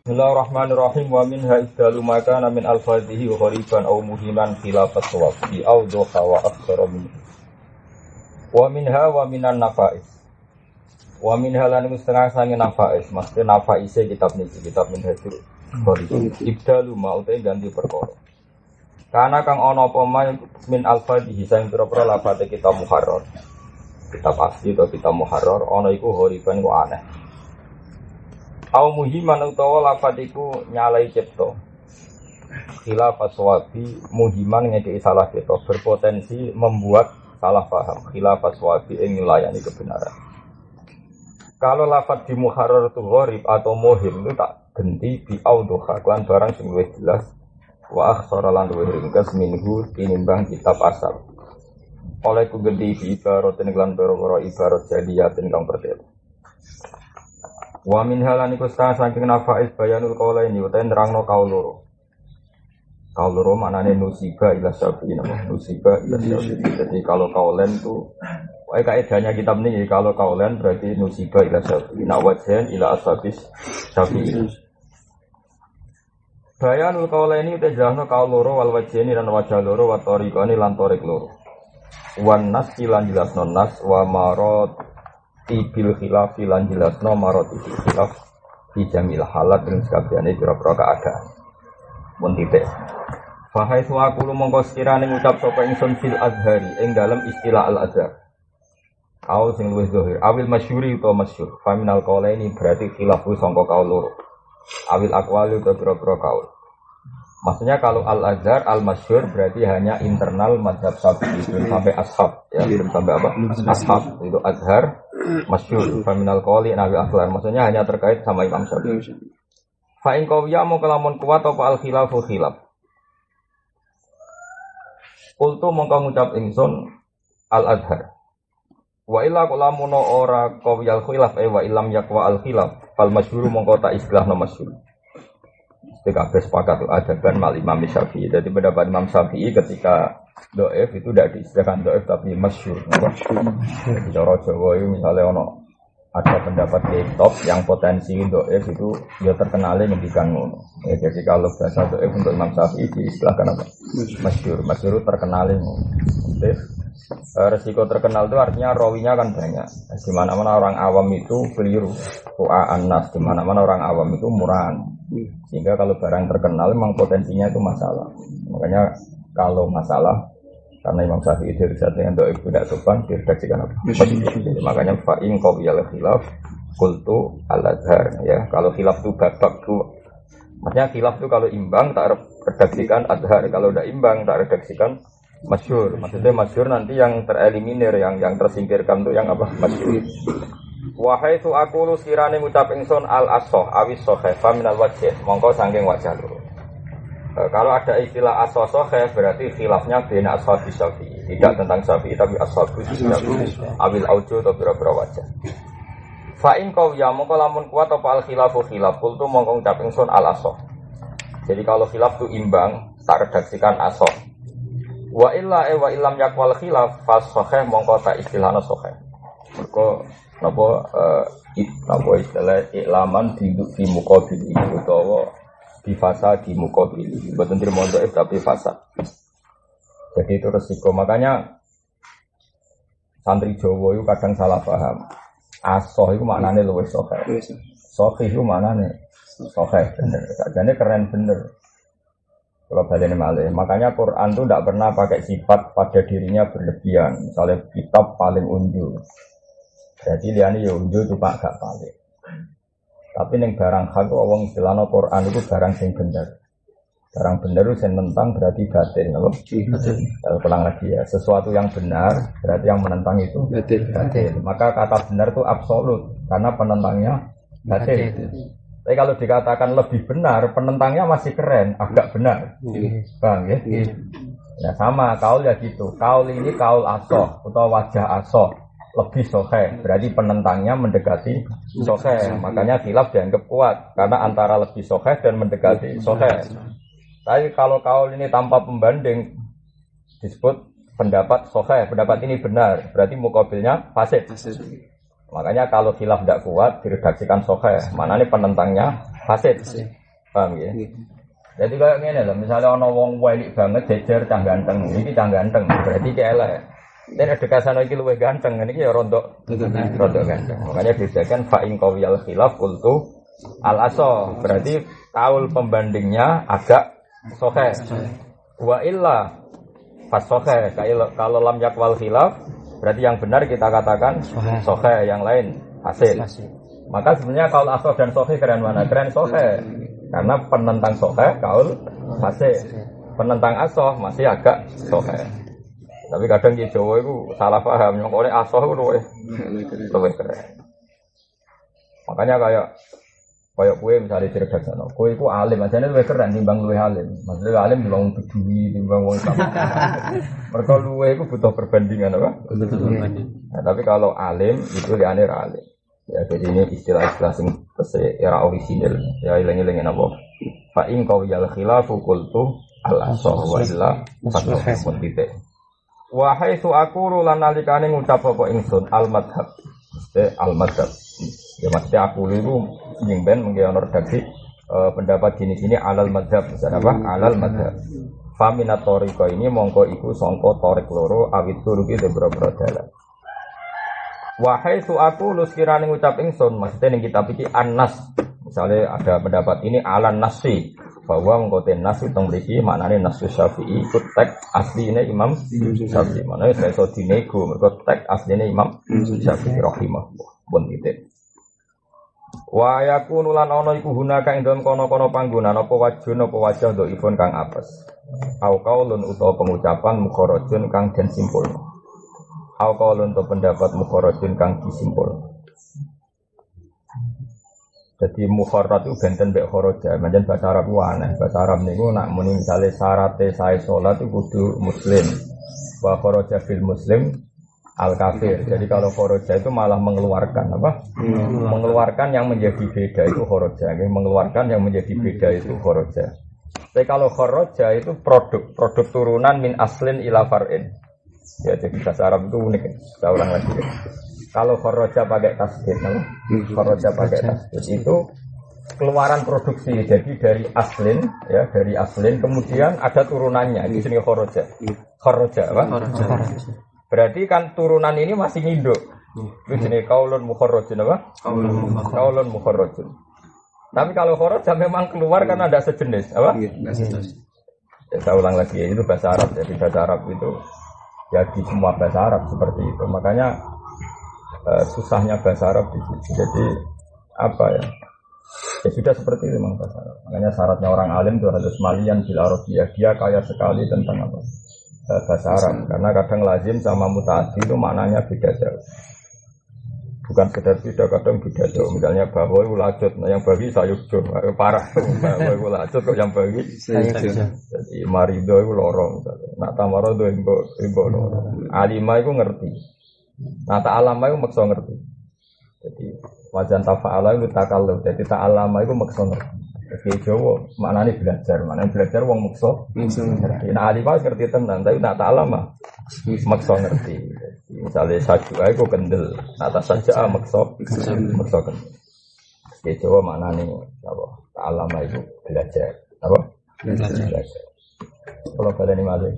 Bismillahirrahmanirrahim. Wa minha iddalu makana min al-fadhihi wa ghariban aw muhiman khilafat sawab bi awdha wa aktsara min. Wa minha wa minan nafais. Wa minha lan setengah sange nafais. Maksudnya nafaise kitab niki, kitab Minhajul Qarib. Ibdalu ma utai ganti perkara. Karena kang ana apa min al-fadhihi sing pira-pira lafate kitab muharrar. Kitab asli atau kitab muharrar ana iku ghariban ku aneh. Au muhiman utawa lafadz iku nyalai cipta. Khilafat sawabi muhiman ngedeki salah cipta berpotensi membuat salah paham. Khilafat sawabi ing nyulayani kebenaran. Kalau lafadz di muharrar itu gharib atau muhim itu tak genti bi audhuha kan barang sing luwih jelas wa akhsara lan luwih ringkas minhu tinimbang kitab asal. Oleh ku genti bi ibarat lan perkara ibarat jadiyatin kang pertelo. Wa min halan iku saking nafais bayanul qaulaini wa nerangno kaul loro. Kaul loro maknane nusiba ila syafi'i nama nusiba ila syafi'i. Jadi kalau kaulen itu kaidahnya kitab ini kalau kaulen berarti nusiba ila syafi'i nawajan ila ashabis syafi'i. Bayanul qaulaini tajahno kaul loro wal wajhani lan wajah loro wa tariqani lan tariq loro. Wan nas lan jelasno nas wa marot tibil khilaf lan jelasno marot tibil khilaf di jamil halat dengan sekabiane pira-pira keadaan mun titik fahai suwakulu mongko sekirane ngucap sapa ingsun fil azhari ing dalem istilah al azhar au sing luwih zahir awil masyhuri utawa masyhur faminal qaulaini berarti khilafu sangka kaul loro awil aqwali utawa pira-pira kaul. Maksudnya kalau al-azhar, al-masyhur berarti hanya internal mazhab Syafi'i belum sampai ashab ya, belum sampai apa? Ashab itu azhar, masyhur, faminal qauli nabi akhlar. Maksudnya hanya terkait sama Imam Syafi'i. Fa in qawiya mau kelamun kuat apa al-khilafu khilaf. Qultu mongko ngucap ingsun al-azhar. Wa illa kalamun ora qawiyal khilaf wa illam yaqwa al-khilaf fal masyhur mongko ta istilahna masyhur. Ketika sepakat itu adaban mal Imam Syafi'i. Jadi pendapat Imam Syafi'i ketika do'if itu tidak diistilahkan do'if tapi masyhur. Jadi cara Jawa itu misalnya ada pendapat kitab yang potensi do'if itu ya terkenalnya ngendikan ngono. Ya, jadi kalau bahasa do'if untuk Imam Syafi'i diistilahkan apa? Masyhur. Masyhur terkenalnya ngono. Resiko terkenal itu artinya rawinya kan banyak. Di mana-mana orang awam itu keliru. Ru'a'an nas, di mana-mana orang awam itu murahan. Sehingga kalau barang terkenal memang potensinya itu masalah. Makanya kalau masalah karena Imam Syafi'i dirisat dengan doa tidak sopan diredaksikan apa? Jadi, makanya fa'in qawiyal khilaf qultu al-azhar ya. Kalau khilaf itu babak itu maksudnya khilaf itu kalau imbang tak redaksikan azhar, kalau udah imbang tak redaksikan masyhur. Maksudnya masyhur nanti yang tereliminir, yang tersingkirkan itu yang apa? Masyhur. Wahai tu aku lu sekirane ngucap ingsun al-asoh awis soheh faminal wajah mongko sangking wajah loro. Kalau ada istilah asoh-soheh berarti khilafnya bina ashabi syafi'i. Tidak tentang syafi'i tapi ashabi syafi'i awil aujo atau bira-bira wajah. Fa'in kau ya mongko lamun kuat apa al-khilafu khilaf kultu mongko ngucap ingsun al-asoh. Jadi kalau khilaf itu imbang tak redaksikan asoh. Wa illa wa illam yakwal khilaf fas soheh mongko tak istilahna soheh. Mergo napa istilah iklaman di muqabil utawa di fasa di muqabil mboten trimo dhaif tapi fasa. Jadi itu resiko. Makanya santri Jawa itu kadang salah paham. Asoh itu maknane luwih sahih. Sahih itu maknane sahih bener. Sakjane keren bener. Kalau balene malih. Makanya Quran itu tidak pernah pakai sifat pada dirinya berlebihan. Misalnya kitab paling unjul. Jadi liane ya unjul cuma agak paling. Tapi ning barang hak wong istilahna Quran itu barang sing bener. Barang bener itu sing menentang berarti batil, lho. Kalau pulang lagi ya, sesuatu yang benar berarti yang menentang itu batil. Maka kata benar itu absolut karena penentangnya batil. Tapi kalau dikatakan lebih benar, penentangnya masih keren, agak benar. Paham ya? Ya sama, kaul ya gitu. Kaul ini kaul asoh atau wajah asoh. Lebih soheh, berarti penentangnya mendekati soheh. Makanya khilaf dianggap kuat karena antara lebih soheh dan mendekati soheh. Tapi kalau kaul ini tanpa pembanding disebut pendapat soheh, pendapat ini benar, berarti muqabilnya fasid. Makanya kalau khilaf tidak kuat diredaksikan soheh, mana ini penentangnya fasid. Paham ya? Jadi kayak ngene lho, misalnya ana wong welik banget jejer cah ganteng, iki cah ganteng, berarti ki elek. Dan edukasi iki luwih ganteng, ini ya rontok ganteng. Makanya bedakan fa in qawiyal khilaf qultu al aso, berarti kaul pembandingnya agak sahih. Wa illa fasohe, kalau lam yakwal khilaf berarti yang benar kita katakan sohe, yang lain hasil. Maka sebenarnya kaul asoh dan sohe keren mana? Keren sohe, karena penentang sohe kaul hasil, penentang asoh masih agak sohe. Tapi kadang di Jawa itu salah paham, yang oleh asoh itu lebih keren. Makanya kayak kue misalnya cerdas sana, kue itu alim, aja nih lebih keren timbang luwe alim. Maksudnya alim bilang peduli timbang wong sama. Mereka luwe itu butuh perbandingan apa? Butuh perbandingan. Nah, tapi kalau alim itu liane alim. Ya jadi ini istilah-istilah sing era orisinil. Ya ilang-ilangin apa? Fa in qawiyal khilafu qultu al asah wa illa fatahun titik. Wa haitsu aqulu lan nalikane ngucap apa ingsun al madhab. Al madhab. Ya maksudnya aku itu nyimpen menggawe redaksi pendapat gini-gini alal madhab, misalnya apa? Alal madhab. Faminat toriko ini mongko iku songko torik loro awit turuki de boro-boro dalan. Wahai su aku luskirane ngucap ingsun, maksudnya ning kitab iki annas. Misalnya ada pendapat ini alan nasi bahwa mengkoten nas itu mriki maknane nasus Syafi'i itu teks asline Imam Syafi'i. Maknane saya iso dinego mergo teks asline Imam Syafi'i rahimahullah. Pun titik. Wa yakunu lan ana iku hunaka ing dalem kono-kono panggonan apa wajun apa wajah dhaifun kang apes. Au qaulun utawa pengucapan mukharajun kang den simpul. Au qaulun utawa pendapat mukharajun kang disimpul. Jadi mukharraj itu benten mbek kharaja, pancen bahasa Arab ku aneh. Bahasa Arab niku nak muni misale syaratnya sae salat itu kudu muslim. Wa kharaja fil muslim al kafir. Jadi kalau kharaja itu malah mengeluarkan apa? Mengeluarkan yang menjadi beda itu kharaja. Mengeluarkan yang menjadi beda itu kharaja. Tapi kalau kharaja itu produk turunan min aslin ila far'in. Ya jadi bahasa Arab itu unik. Saya ulang lagi. Kalau kharaja pakai tasdid, kharaja pakai tasdid itu keluaran produksi. Jadi dari aslin, ya dari aslin kemudian ada turunannya. Di sini kharaja. Kharaja apa? Berarti kan turunan ini masih nginduk. Di sini kaulun mukharrajun apa? Kaulun mukharrajun. Tapi kalau kharaja memang keluar kan ada sejenis apa? Ya, saya ulang lagi ya, itu bahasa Arab. Jadi bahasa Arab itu ya di semua bahasa Arab seperti itu. Makanya susahnya bahasa Arab di situ. Jadi apa ya? Ya sudah seperti itu memang bahasa Arab. Makanya syaratnya orang alim itu harus malian bil arabiyah. Dia kaya sekali tentang apa? Bahasa Arab. Karena kadang lazim sama mutaaddi itu maknanya beda jauh. Bukan sekedar beda, kadang beda jauh. Misalnya bahwa itu lajut, nah yang bagi sayukjo, parah. Bahwa itu lajut kok yang bagi sayukjo. Jadi marido itu lorong. Nak tamaro itu imbo lorong. Alimah itu ngerti. Nah ta'alama itu maksa ngerti. Jadi wajan tafa'ala itu takallu. Jadi ta'alama itu maksa ngerti. Jadi Jawa maknanya belajar. Maknanya belajar wong maksa ngerti. Nah alimah ngerti tenan. Tapi nak ta'alama maksa ngerti. Jadi, misalnya sajua itu kendel. Nah tak sajaa maksa kendel. Jadi Jawa maknanya ta'alama itu belajar. Apa? Belajar. Kalau kalian ini masih.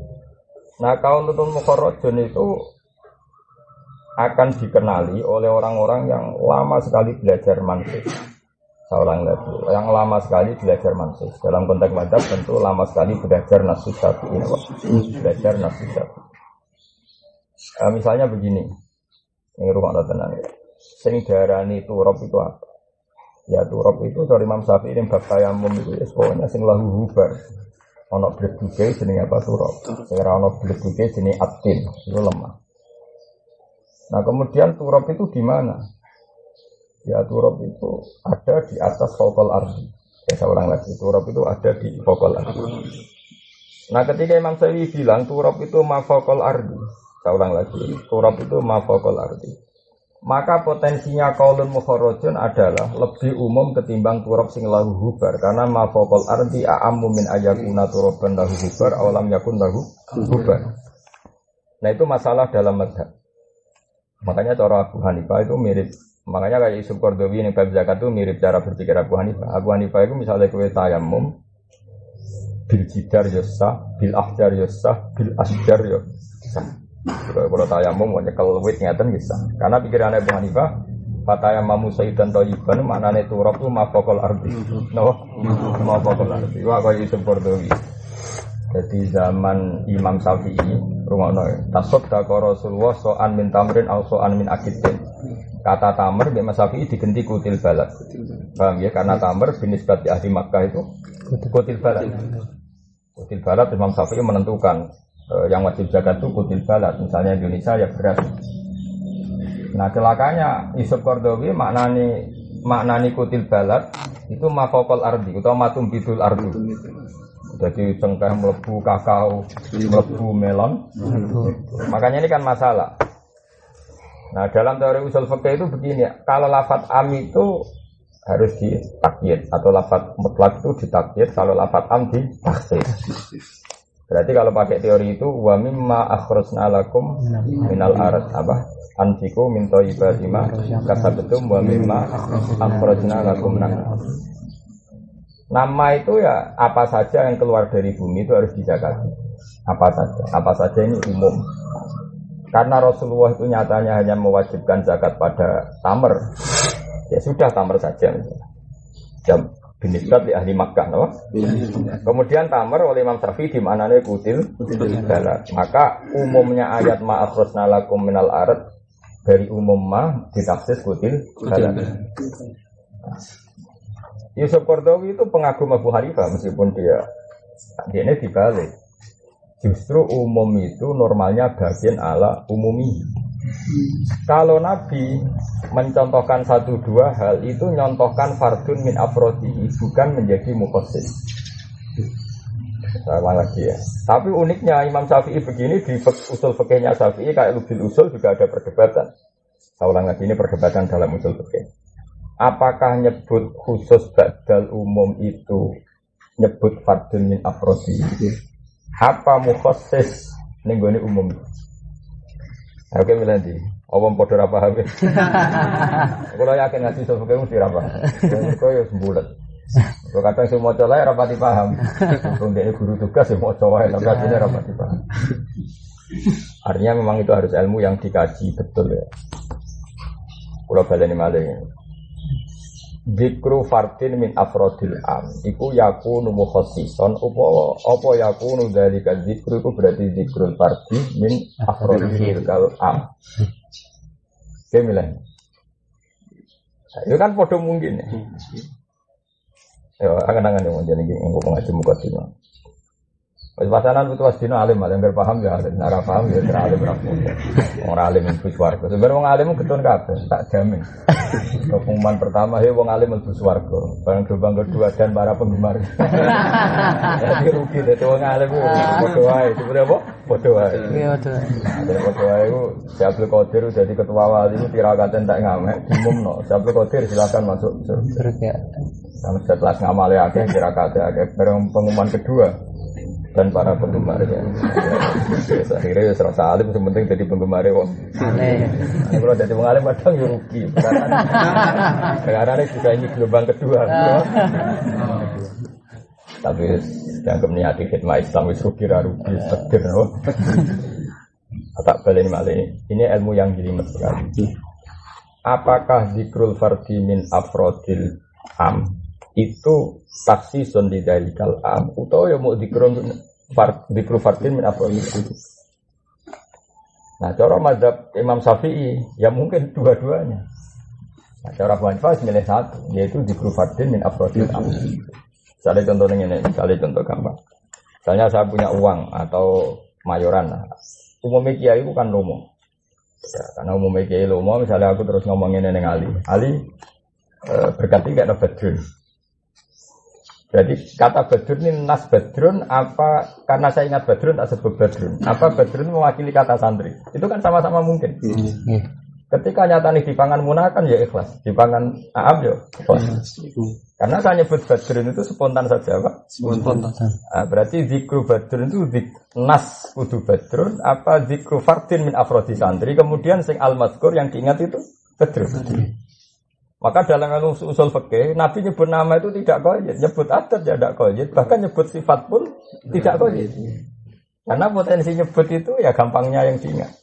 Nah kaulun mukharrajun itu akan dikenali oleh orang-orang yang lama sekali belajar manhaj. Saya ulang lagi, yang lama sekali belajar manhaj. Dalam konteks madzhab tentu lama sekali belajar nasus Syafi'i. Belajar nasus Syafi'i. Misalnya begini, ini rumah tenang ya. Sing darani turab itu apa? Ya turab itu dari Imam Syafi'i yang bab tayamum itu ya pokoknya sing lahu hubar. Ono bleduke jenenge apa turab. Sing ora ono bleduke jenenge atin, itu lemah. Nah kemudian turab itu di mana? Ya turab itu ada di atas fokal ardi. Ya saya ulang lagi, turab itu ada di fokal ardi. Nah ketika Imam Syafi'i bilang turab itu ma fokal ardi, saya ulang lagi, turab itu ma fokal ardi. Maka potensinya qaulun mukharrajun adalah lebih umum ketimbang turab sing lahu hubar, karena ma fokal ardi a'ammu min ayakuna turaban lahu hubar aw lam yakun lahu hubar. Nah itu masalah dalam madzhab. Makanya cara Abu Hanifah itu mirip Makanya kayak Yusuf Qaradawi ini bab zakat itu mirip cara berpikir Abu Hanifah. Abu Hanifah itu misalnya kowe tayamum bil jidar yosah, bil ahjar yosah, bil asjar yosah. Kalau tayamum nyekel wit ngeten bisa. Karena pikiran Abu Hanifah fatayamamu sayyidan thayyiban maknane turab itu mafaqal ardi. Napa? Mafaqal ardi. Wa kayak Yusuf Qaradawi. Jadi zaman Imam Syafi'i rungokno tasoddaqa Rasulullah so'an min tamrin aw so'an min akidin. Kata tamr Imam Syafi'i diganti kutil balad. Paham ya? Karena tamr binisbat di ahli Makkah itu kutil balad. Kutil balad Imam Syafi'i menentukan yang wajib zakat itu kutil balad. Misalnya Indonesia ya beras. Nah celakanya Yusuf Qaradawi maknani kutil balad itu mafaqal ardi atau matum bidul ardi. Jadi cengkeh melebu kakao, melebu melon. Makanya ini kan masalah. Nah dalam teori usul fikih itu begini, kalau lafadz am itu harus ditakyid atau lafadz mutlak itu ditakyid, kalau lafadz am ditakhsis. Berarti kalau pakai teori itu wa mimma akhrajna lakum minal ard apa? Anfiqu min thayyibati ma kasabtum wa mimma akhrajna lakum minal. Nama itu ya apa saja yang keluar dari bumi itu harus dizakati. Apa saja ini umum. Karena Rasulullah itu nyatanya hanya mewajibkan zakat pada tamr. Ya sudah tamr saja. Jam binisbat di ahli Makkah, no? Kemudian tamr oleh Imam Syafi'i di maknanya kutil balad. Maka umumnya ayat ma akhrajna lakum minal ard dari umum ma ditafsir kutil balad. Yusuf Qaradawi itu pengagum Abu Hanifah meskipun dia ini dibalik. Justru umum itu normalnya bagian ala umumi. Kalau Nabi mencontohkan satu dua hal itu nyontohkan fardun min afrodihi bukan menjadi mukhassis. Saya lagi ya. Tapi uniknya Imam Syafi'i begini di usul fikihnya Syafi'i kayak lubil usul juga ada perdebatan. Saya ulang lagi ini perdebatan dalam usul fikih. Apakah nyebut khusus badal umum itu nyebut fardun min afrodi? Apa mukhassis ning gone umum? Oke milih Apa padha ra paham. Kalau yakin ngaji sebagai mesti ra paham. Kok ya sembulet. Kok kadang sing maca lae ra pati paham. Wong dhek guru tugas ya maca wae tapi asline ra pati paham. Artinya memang itu harus ilmu yang dikaji betul ya. Kula baleni malih. Dzikru fardin min afrodil am iku yakunu mukhassisan apa yakunu dzalika dzikru iku berarti dzikrul fardin min afrodil am. Kemilan. Itu kan padha mungkin ya. Ya angan-angan yo jenenge engko pengaji mukadimah. Wis pasanan putu wasdino alim enggak paham ya alim, ora paham ya ora alim rapo. Ora alim mlebu swarga. Sebenarnya wong alim ketun kabeh, tak jamin. Pengumuman pertama he wong alim mlebu swarga. Barang gelombang kedua dan para penggemar. Jadi rugi deh wong alim padha wae. Sebenarnya apa? Padha wae. Iya betul. Ada padha wae iku Syabul Qadir jadi ketua wali itu tirakaten tak ngamek umumno. Syabul Qadir silakan masuk surga. Sama setelah ngamale akeh tirakate akeh bareng pengumuman kedua dan para penggemarnya. Akhirnya ya serasa alim, yang penting jadi penggemarnya kok. Kalau jadi pengalim kadang ya rugi. Karena ini juga ini gelombang kedua. Tapi dianggap niati khidmah Islam itu rugi seger. Tak balik ini. Ini ilmu yang jelimet sekali. Apakah zikrul fardi min afrodil am itu taksisun di dalikal am atau ya mau dikru fardin min afrodil itu. Nah cara mazhab Imam Syafi'i ya mungkin dua-duanya. Nah cara Abu Hanifah milih satu yaitu dikru fardin min afrodil am. Misalnya contohnya ini, misalnya contoh gampang. Misalnya saya punya uang atau mayoran. Umumnya kiai itu kan lomo. Ya, karena umumnya kiai lomo, misalnya aku terus ngomongin dengan Ali berganti gak ada badrun. Jadi kata badrun ini nas badrun apa? Karena saya ingat badrun tak sebut badrun. Apa badrun mewakili kata santri? Itu kan sama-sama mungkin. Ketika nyatanya dipangan munakan ya ikhlas, dipangan aab ya ikhlas. Karena saya nyebut badrun itu spontan saja, Pak. Spontan. Berarti zikru badrun itu nas kudu badrun apa zikru fardin min afrodi santri. Kemudian sing al-mazkur yang diingat itu badrun. Maka dalam usul fikih, Nabi nyebut nama itu tidak qayyid, nyebut adat ya tidak qayyid, bahkan nyebut sifat pun tidak qayyid. Karena potensi nyebut itu ya gampangnya yang diingat.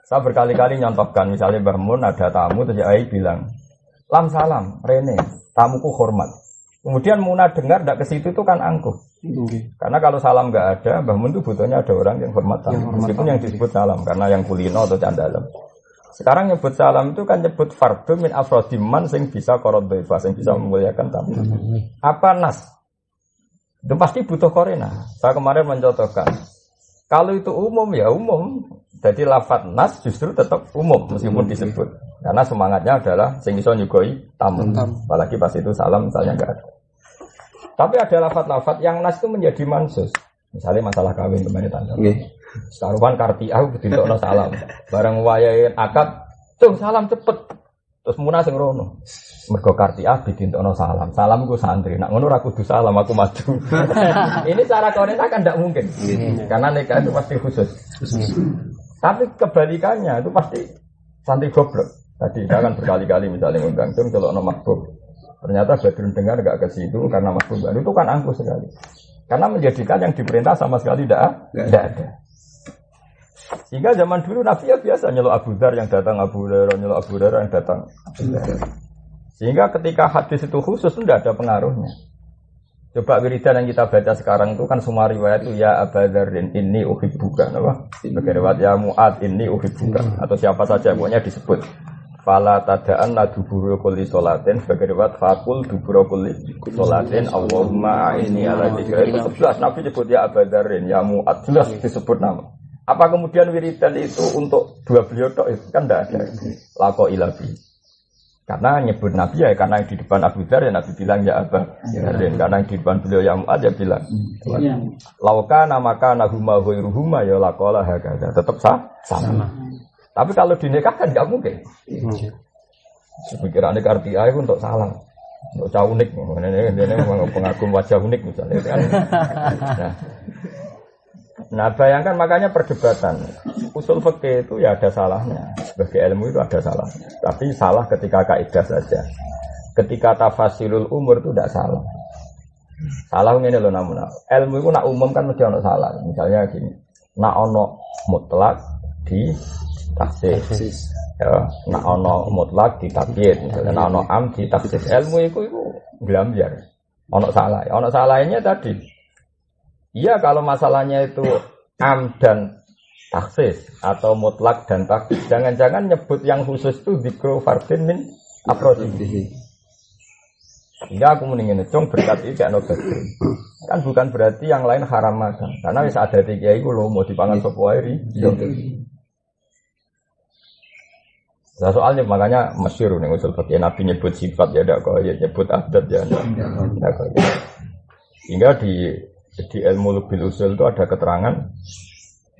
Saya berkali-kali nyontohkan, misalnya Mbah Mun ada tamu, terus Ai bilang, lam salam, Rene, tamuku hormat. Kemudian Muna dengar tidak ke situ itu kan angkuh. Karena kalau salam nggak ada, Mbah Mun itu butuhnya ada orang yang hormat tamu. Meskipun yang disebut salam, karena yang kulino atau candalem. Sekarang nyebut salam itu kan nyebut fardu min afrodiman sing bisa korot bebas, yang bisa memuliakan tamu. Apa nas? Itu pasti butuh korena. Saya kemarin mencontohkan. Kalau itu umum ya umum. Jadi lafadz nas justru tetap umum meskipun disebut. Karena semangatnya adalah sing iso nyugoi tamu. Apalagi pas itu salam misalnya enggak ada. Tapi ada lafadz-lafadz yang nas itu menjadi mansus. Misalnya masalah kawin kemarin tanya. Sarupan karti aku ditokno salam. Bareng wayahe akad, "Cung salam cepet." Terus Muna sing rono. Mergo karti ditokno salam. Salam ku santri. Nak ngono ora kudu salam aku maju. Ini cara korena kan tidak mungkin. Karena nikah itu pasti khusus. Tapi kebalikannya itu pasti santri goblok. Tadi saya kan berkali-kali misalnya ngundang Cung kalau ono mahbub. Ternyata Badrun dengar enggak ke situ karena mahbub itu kan angkuh sekali. Karena menjadikan yang diperintah sama sekali tidak ada. Sehingga zaman dulu Nabi ya biasa nyeluk Abu Dzar yang datang Abu Hurairah, nyeluk Abu Hurairah yang datang Abu Dzar. Sehingga ketika hadis itu khusus tidak ada pengaruhnya. Coba wiridan yang kita baca sekarang itu kan semua riwayat itu ya Abu Dzarrin inni uhibbuka, apa? Sebagai riwayat ya Mu'ad inni uhibbuka atau siapa saja pokoknya disebut. Fala tada'anna dubura kulli sholatin sebagai riwayat faqul dubura kulli sholatin Allahumma a'inni ala dzikrika. Itu 11 Nabi sebut ya Abu Dzarrin, ya Mu'ad jelas disebut nama. Apa kemudian wiridan itu untuk dua beliau tok itu kan tidak ada. Lako ilabi. Karena nyebut Nabi ya karena yang di depan Abu Dzar ya Nabi bilang ya Abu Dzarrin. Karena yang di depan beliau ya Mu'ad ya bilang. Lauka namaka nahuma ghairuhuma ya laqala hakada. Tetap sama. Tapi kalau dinikahkan enggak mungkin. Pikirannya kartia itu untuk salam. Untuk cah unik. Ini memang pengagum wajah unik misalnya kan. Nah bayangkan makanya perdebatan usul fikih itu ya ada salahnya. Sebagai ilmu itu ada salahnya. Tapi salah ketika kaidah saja. Ketika tafasilul umur itu tidak salah. Salah ini loh namun ilmu itu nak umum kan mesti ono salah. Misalnya gini, nak ono mutlak di taksis. Ya, nak ono mutlak di takyid. Misalnya nak ono am di taksis. Ilmu itu gelambiar. Ono salah. Ono salahnya tadi. Iya kalau masalahnya itu am dan taksis atau mutlak dan taksis, jangan-jangan nyebut yang khusus itu dzikru fardin min afrodihi. Hingga aku mendingin cung berkat itu kayak nobat. Kan bukan berarti yang lain haram makan. Karena bisa ada tiga itu loh mau dipangan sapa ae. Nah, soalnya makanya masyhur ning usul fikih Nabi nyebut sifat ya ndak kok ya nyebut adat ya ndak kok. Hingga di ilmu lubil usul itu ada keterangan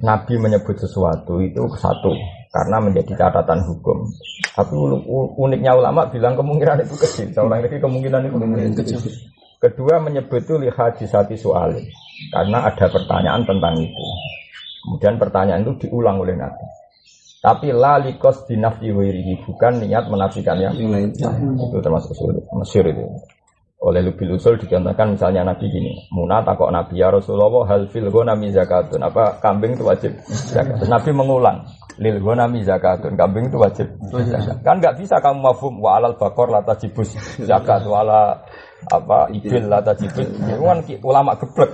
Nabi menyebut sesuatu itu satu karena menjadi catatan hukum. Tapi uniknya ulama bilang kemungkinan itu kecil. Seorang lagi kemungkinan itu kecil. Kedua menyebut itu lihadisati soal karena ada pertanyaan tentang itu. Kemudian pertanyaan itu diulang oleh Nabi. Tapi la likos dinafsi wirihi bukan niat menafikan yang lain. Itu termasuk usul masyhur itu. Oleh lubil usul dicontohkan misalnya Nabi gini, Muna takok Nabi ya Rasulullah hal fil ghanami zakatun, apa kambing itu wajib zakat. Nabi mengulang lil ghanami zakatun, kambing itu wajib zakat. Kan enggak bisa kamu mafhum wa alal baqar la tajibus zakat wala apa ibil la tajibus. Itu kan ulama geblek.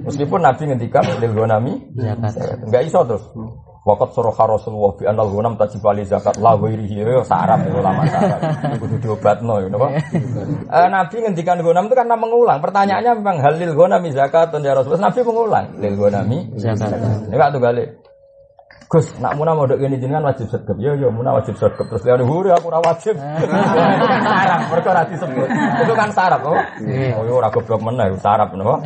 Meskipun Nabi ngendikan lil ghanami zakat. Enggak iso terus. Waqat suraha Rasulullah bi anal ghanam tajib ali zakat la ghairihi yo sarap ulama sarap. Kudu diobatno ya napa. Nabi ngendikan ghanam itu karena mengulang. Pertanyaannya memang halil ghanami zakatun ya Rasulullah. Nabi mengulang lil ghanami zakat. Nek tuh balik. Gus, nak Muna modok ngene jenengan wajib sedekap. Yo Muna wajib sedekap. Terus liyane huri aku ora wajib. Sarap perkara disebut. Itu kan sarap, oh. Oh yo ora goblok meneh, sarap napa.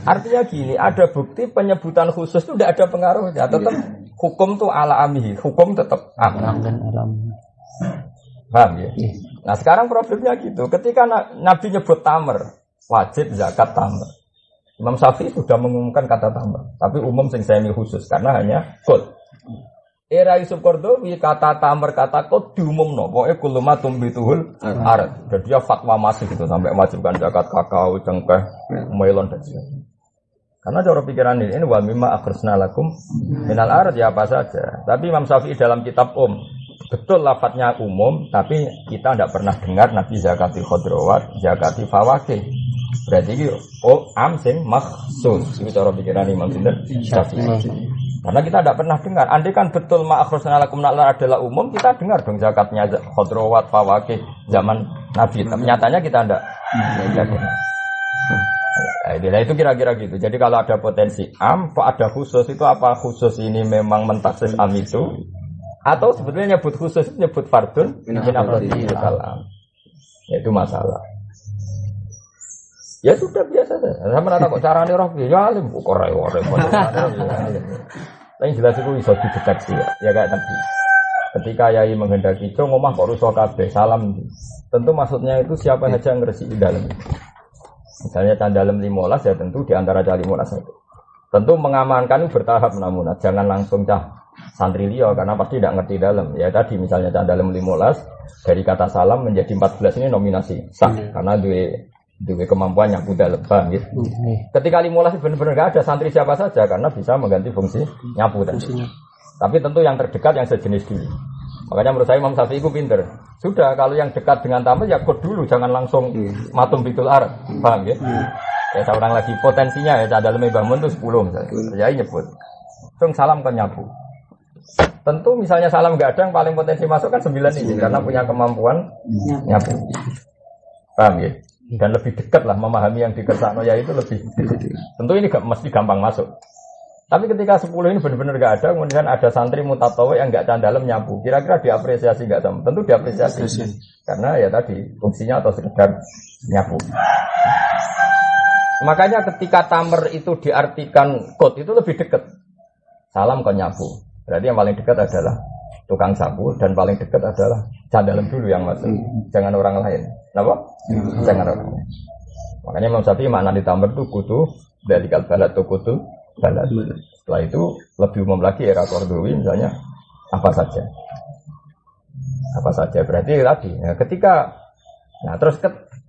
Artinya gini, ada bukti penyebutan khusus itu tidak ada pengaruhnya. Tetap hukum tuh ala amihi, hukum tetap am dan alam. Paham ya? Nah sekarang problemnya gitu. Ketika Nabi nyebut tamer, wajib zakat tamer. Imam Syafi'i sudah mengumumkan kata tamer, tapi umum sing semi khusus karena hanya kod. Era Yusuf Qaradawi kata tamar kata kok diumumno. Pokoke kulumatum bituhul arat. Jadi dia fatwa masih gitu sampai wajibkan zakat kakao, cengkeh, melon dan sebagainya. Karena cara pikiran ini wa mimma akhrisna lakum minal arat ya apa saja. Tapi Imam Syafi'i dalam kitab betul lafadznya umum, tapi kita tidak pernah dengar Nabi zakati khodrowat, zakati fawakih. Berarti itu am sing makhsus. Itu cara pikiran Imam Syafi'i. Karena kita tidak pernah dengar. Andai kan betul ma'akhrusna lakum minal arat adalah umum, kita dengar dong zakatnya khodrowat, fawakih zaman Nabi. Tapi nyatanya kita tidak dengar. Nah, itu kira-kira gitu. Jadi kalau ada potensi am, kok ada khusus itu apa khusus ini memang mentaksis am itu? Atau sebetulnya nyebut khusus nyebut fardun min afrodil kalam. Ya itu masalah. Ya sudah biasa saja. Sama rata kok carane roh ya alim kok ora repot. Tapi jelas itu bisa dideteksi ya. Ya kayak tadi. Ketika yai menghendaki cung omah kok rusak kabeh salam. Tentu maksudnya itu siapa saja yang ngresiki dalam. Misalnya candalem 15 ya tentu di antara cah 15 itu. Tentu mengamankan bertahap namun jangan langsung cah santri liya karena pasti tidak ngerti dalam. Ya tadi misalnya candalem 15 dari kata salam menjadi 14 ini nominasi sah karena dua kemampuan nyapu dalam paham gitu. Ketika 15 benar-benar enggak ada santri siapa saja karena bisa mengganti fungsi nyapu tadi. Tapi tentu yang terdekat yang sejenis dulu. Makanya menurut saya Imam Syafi'i itu pinter. Sudah kalau yang dekat dengan tamu ya kod dulu jangan langsung matum bitul ar. Paham ya? Ya saya ulang lagi potensinya ya dalam bangun itu 10 misalnya. Ya nyebut. Cung salam kan nyapu. Tentu misalnya salam enggak ada yang paling potensi masuk kan 9 ini karena punya kemampuan nyapu. Paham ya? Dan lebih dekat lah memahami yang dikersakno ya itu lebih tentu ini gak mesti gampang masuk. Tapi ketika 10 ini benar-benar gak ada, kemudian ada santri mutatawi yang gak candalem nyapu, kira-kira diapresiasi gak sama? Tentu diapresiasi karena ya tadi fungsinya atau sekedar nyapu. Makanya ketika tamer itu diartikan kot itu lebih dekat. Salam kon nyapu. Berarti yang paling dekat adalah tukang sapu dan paling dekat adalah candalem dulu yang masuk. Jangan orang lain. Kenapa? Jangan orang lain. Makanya Imam Syafi'i makna di tamer itu kudu dari kalbalat atau kudu balat. Setelah itu lebih umum lagi era Qaradawi misalnya apa saja. Apa saja berarti tadi. Ya, ketika terus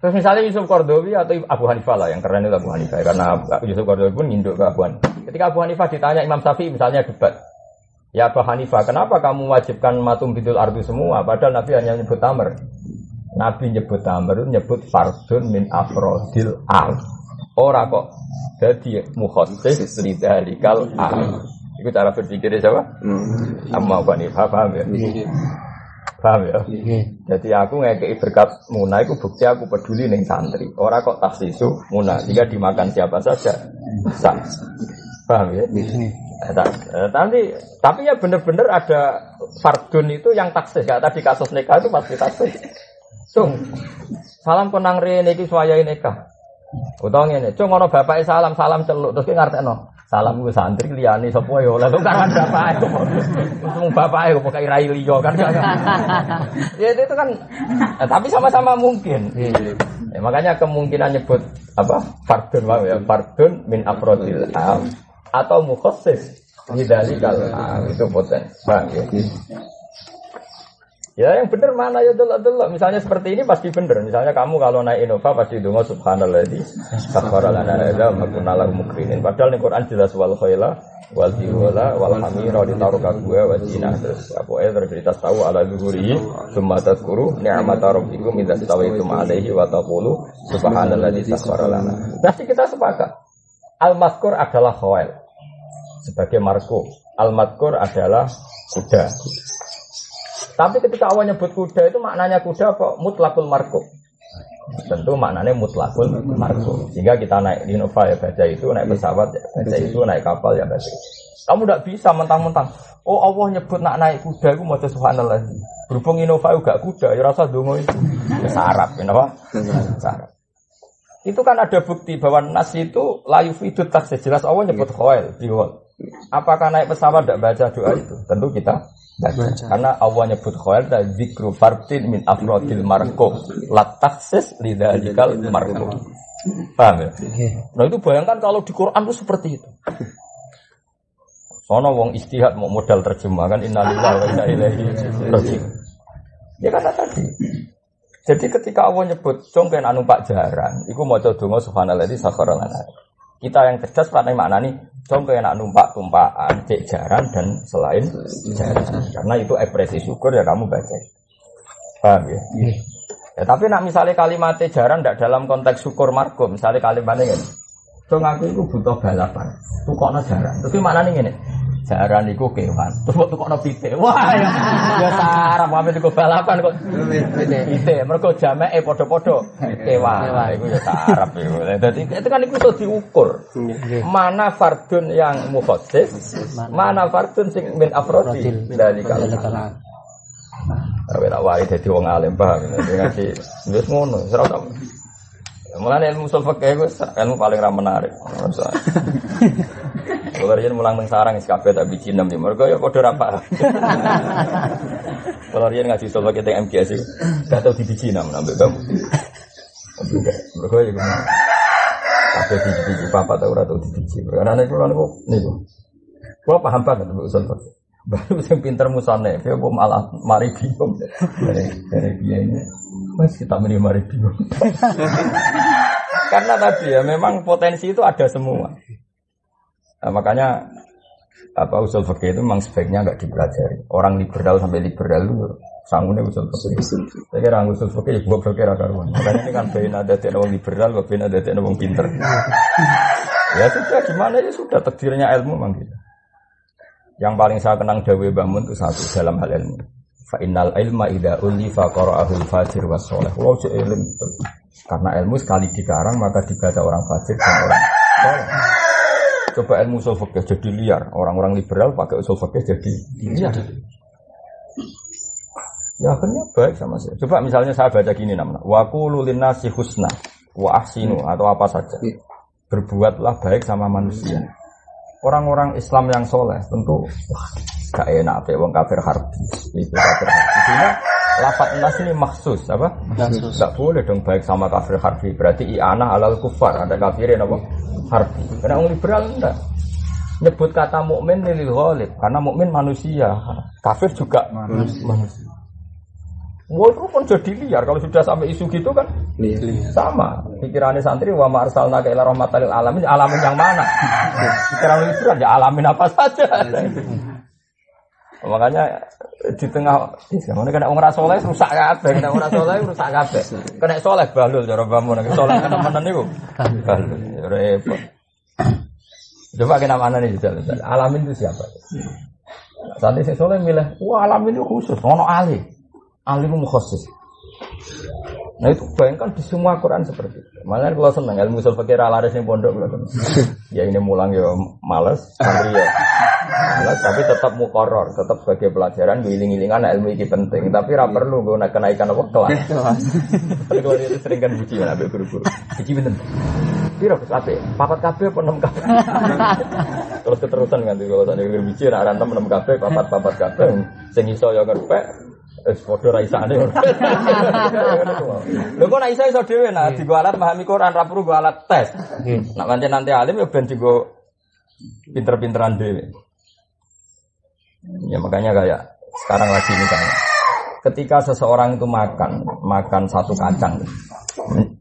misalnya Yusuf Qaradawi atau Abu Hanifah lah yang keren itu Abu Hanifah karena Yusuf Qaradawi pun induk ke Abu Hanifah. Ketika Abu Hanifah ditanya Imam Syafi'i misalnya debat. Ya Abu Hanifah, kenapa kamu wajibkan matum bidul ardu semua padahal Nabi hanya nyebut tamer. Nabi nyebut tamer nyebut fardun min afrodil al. Ora kok jadi mukhassis lidzalikal am. Itu cara berpikirnya siapa? Amma Hanifah paham ya? Paham ya? Jadi aku ngekei berkat Muna itu bukti aku peduli ning santri. Ora kok taksisu Muna jika dimakan siapa saja. Sah. Paham ya? Tapi ya benar-benar ada fardun itu yang taksis. Kayak tadi kasus nikah itu pasti taksis. Cung, salam konang rene iki suwayahe nikah. Utawa ngene, cung ana bapake salam celuk terus ki ngartekno. Salam ku santri liyane sapa ya oleh kan bapake. Untung bapake kok pokoke rai liya kan. Ya itu kan tapi sama-sama mungkin. Ya, makanya kemungkinan nyebut apa? Fardun wae ya, fardun min afrodil am atau mukhassis lidzalikal am itu potensi. Bang ya. Ya yang benar mana ya delok-delok. Misalnya seperti ini pasti benar. Misalnya kamu kalau naik Innova pasti donga subhanalladzi sakhkhara lana hadza wa kunna lahu muqrinin. Padahal di Quran jelas wal khaila wal tiwala wal hamira ditaruka gua wa zina terus apa terus tahu ala zuhuri summa tadhkuru ni'mata rabbikum idza stawaitum alaihi wa taqulu subhanalladzi sakhkhara lana. Pasti kita sepakat. Al-mazkur adalah khail sebagai marko. Al-mazkur adalah kuda. Tapi ketika awal nyebut kuda itu maknanya kuda kok mutlakul marko. Tentu maknanya mutlakul marko. Sehingga kita naik di Innova ya baca itu, naik pesawat ya baca itu, naik kapal ya baca itu. Kamu tidak bisa mentang-mentang. Oh Allah nyebut nak naik kuda itu mau subhanallah. Berhubung Innova juga kuda, ya rasa dongo itu. Ya sarap, kenapa? Sarap. Itu kan ada bukti bahwa nas itu layu fidut taksis. Jelas Allah nyebut khail, biwal. Apakah naik pesawat tidak baca doa itu? Tentu kita baca. Karena Allah nyebut khair dan zikru fardin min afrodil marko lataksis lidzalikal marko. Paham ya? Nah itu bayangkan kalau di Quran itu seperti itu. Sono wong istihad mau modal terjemah kan innalillahi wa inna ilaihi raji'un. Ya kata tadi. Jadi ketika Allah nyebut congken anu Pak Jaran, iku maca donga subhanalladzi sakhara lana. Kita yang cerdas pada maknani congken anu numpak tumpaan cek jaran dan selain jaran. Karena itu ekspresi syukur ya kamu baca. Paham ya? Ya tapi nak misalnya kalimat jaran tidak dalam konteks syukur margo, misalnya kalimatnya gini. Cong aku itu butuh balapan, tukokno jaran. Tapi maknanya gini. Jaran iku kewan. Terus tukokno pite. Wah, ya sarap apa iku balapan kok. Pite. Mergo jameke padha-padha kewan. Iku ya sarap iku. Dadi itu kan iku iso diukur. Mana fardun yang mukhassis, mana fardun sing min afrodi dari kalimat. Tapi tak wae dadi wong alim paham. Dadi wis ngono, ora tau. Mulane ilmu usul fikih iku ilmu paling ra menarik. Kalau riyen mulang nang sarang wis kabeh tak biji 6 mergo ya padha ra paham. Kalau riyen ngaji usul fikih teng MGS iku gak tau dibiji 6 ambek kamu. Mergo ya kabeh dibiji papat ora tau dibiji. Karena nek kula niku kula paham banget usul fikih. Baru sing pinter musane, ya kok malah mari bingung. Dari dia ini masih tak mari bingung. Karena tadi ya memang potensi itu ada semua. Nah, makanya apa usul fikih itu memang sebaiknya enggak dipelajari. Orang liberal sampai liberal itu sangune usul fikih. Saya kira usul fikih gua kira karuan. Makanya ini kan bena dadi wong liberal, bena dadi wong pinter. Ya sudah gimana ya sudah takdirnya ilmu memang gitu. Yang paling saya kenang dawuh Mbah Mun itu satu dalam hal ilmu. Fa innal ilma idza ulifa qara'ahu al-fajir was shalih. Wa ilmu itu. Karena ilmu sekali dikarang maka dibaca orang fajir dan orang saleh. Coba ilmu usul fikih jadi liar, orang-orang liberal pakai usul fikih jadi liar. Ya akhirnya baik sama saya. Coba misalnya saya baca gini namanya, wa qulu linnasi husna wa ahsinu atau apa saja. Berbuatlah baik sama manusia. Orang-orang Islam yang soleh tentu gak enak apa wong kafir harbi. Itu kafir harbi. Cuma lafaz nas ini maksus apa? Gak boleh dong baik sama kafir harbi. Berarti i'anah alal kufar, ada kafirin apa? Harbi. Karena orang liberal enggak. Nyebut kata mukmin lil ghalib karena mukmin manusia, kafir juga manusia. Wah itu pun jadi liar kalau sudah sampai isu gitu kan sama pikirannya santri wa ma arsalnaka illa rahmatan lil alamin, alamin yang mana? Pikiran liberal ya alamin apa saja. Makanya di tengah mana kena orang soleh rusak kabeh, kena orang soleh rusak kabeh. Kena soleh balul cara bangun, soleh kena tenan niku. Balul repot. Coba kena mana nih jalan. Alamin itu siapa? Santri sing soleh milih, wah alamin itu khusus, ono alim. Alim mukhasis. Nah itu bayangkan di semua Quran seperti itu. Makanya kalau senang ilmu usul fikih ra laris ning pondok lho. Ya ini mulang ya males, santri ya. Males tapi tetap muqarrar, tetap sebagai pelajaran ngiling-ngilingan ilmu iki penting, tapi ra perlu nggo kenaikan apa kelas. Kalau itu sering kan buci kan ambek guru-guru. Buci pinten? Piro Gus Ate? 4 kabeh apa 6 kabeh? Terus keterusan kan kalau tadi buci ra 6 kabeh, 4 kabeh sing iso ya ngerpek. Podo ra isane. Lho kok nek iso dhewe nah digo alat pahami Quran ra perlu go alat tes. Nek pancen nanti alim ya ben digo pinter-pinteran dhewe. Ya makanya kayak sekarang lagi misalnya ketika seseorang itu makan satu kacang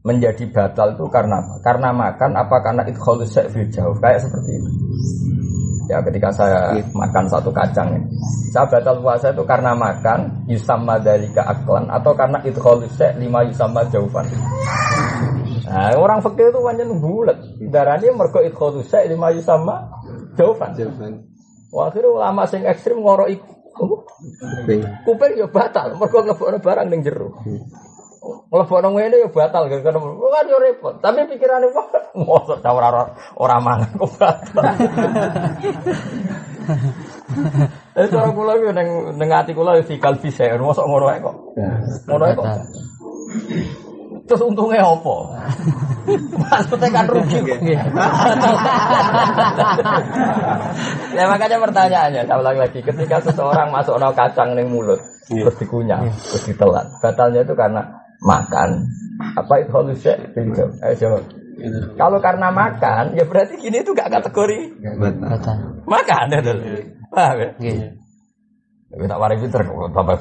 menjadi batal itu karena makan apa karena idkhalus syai' fil jauh kayak seperti itu. Ya ketika saya makan satu kacang ini, saya batal puasa itu karena makan yusamma dzalika aklan atau karena idkhalus syai' lima yusamma jaufan. Nah, orang fikih itu pancen bulet. Darane mergo idkhalus syai' lima yusamma jaufan. Wah, akhirnya ulama sing ekstrem ngoro iku. Kuping ya batal mergo nglebokno barang ning jero. Nglebokno ngene ya batal kan yo repot. Tapi pikirane kok mosok ta ora mangan kok batal. Cara kula yo ning ati kula fikal bisa mosok ngono ae kok. Ngono ae kok. Terus untungnya apa? Maksudnya kan rugi. Ya makanya pertanyaannya, saya ulang lagi, ketika seseorang masuk kacang ning mulut, terus dikunyah, terus ditelan, batalnya itu karena makan. Apa itu halusnya? Ayo jawab. Kalau karena makan, ya berarti gini itu gak kategori makan ya dulu. Paham ya? Tapi tak waris pinter kok tambah.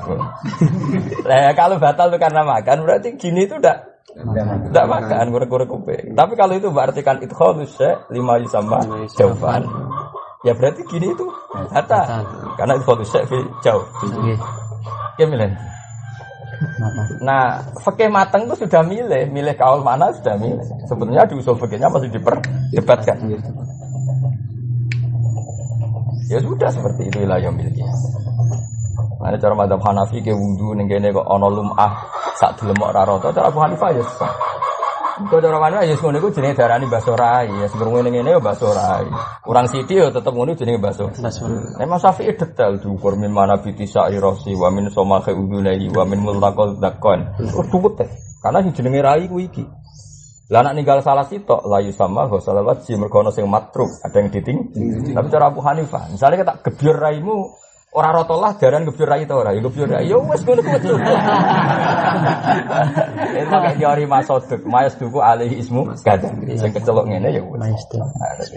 Lah kalau batal itu karena makan, berarti gini itu tidak makan kurang-kurang kuping. Tapi kalau itu berarti kan idkhalus lima sama jawaban. Ya berarti gini itu batal. Karena idkhalus fi jauh. Gimana? Nah, fikih mateng itu sudah milih kaul mana sudah milih. Sebenarnya di usul fikihnya masih diperdebatkan. Ya sudah seperti itu wilayah miliknya. Ada cara madzhab Hanafi ke wudu ning kene kok ana lumah sak dilemok ra rata. Cara Abu Hanifah ya sah. Kok cara mana ya ngono iku jenenge darani baso rai. Ya sebelum ngene ya baso rai. Kurang sithik ya tetep ngono jenenge baso. Memang Syafi'i detail diukur min mana biti sa'irasi wa min somakhe udunai wa min multaqal dakon. Kudu teh. Karena sing jenenge rai ku iki. Lah nek ninggal salah sitok layu sama ho salawat si mergo ana sing matruk, ada yang diting. Tapi cara Abu Hanifah, misalnya kita gebyur raimu ora rata lah jaran gebyur rai ta ora, ya gebyur rai ya wis ngono kuwi. Itu pakai teori masoduk, mayasduku alaihi ismu kada. Sing kecelok ngene ya wis.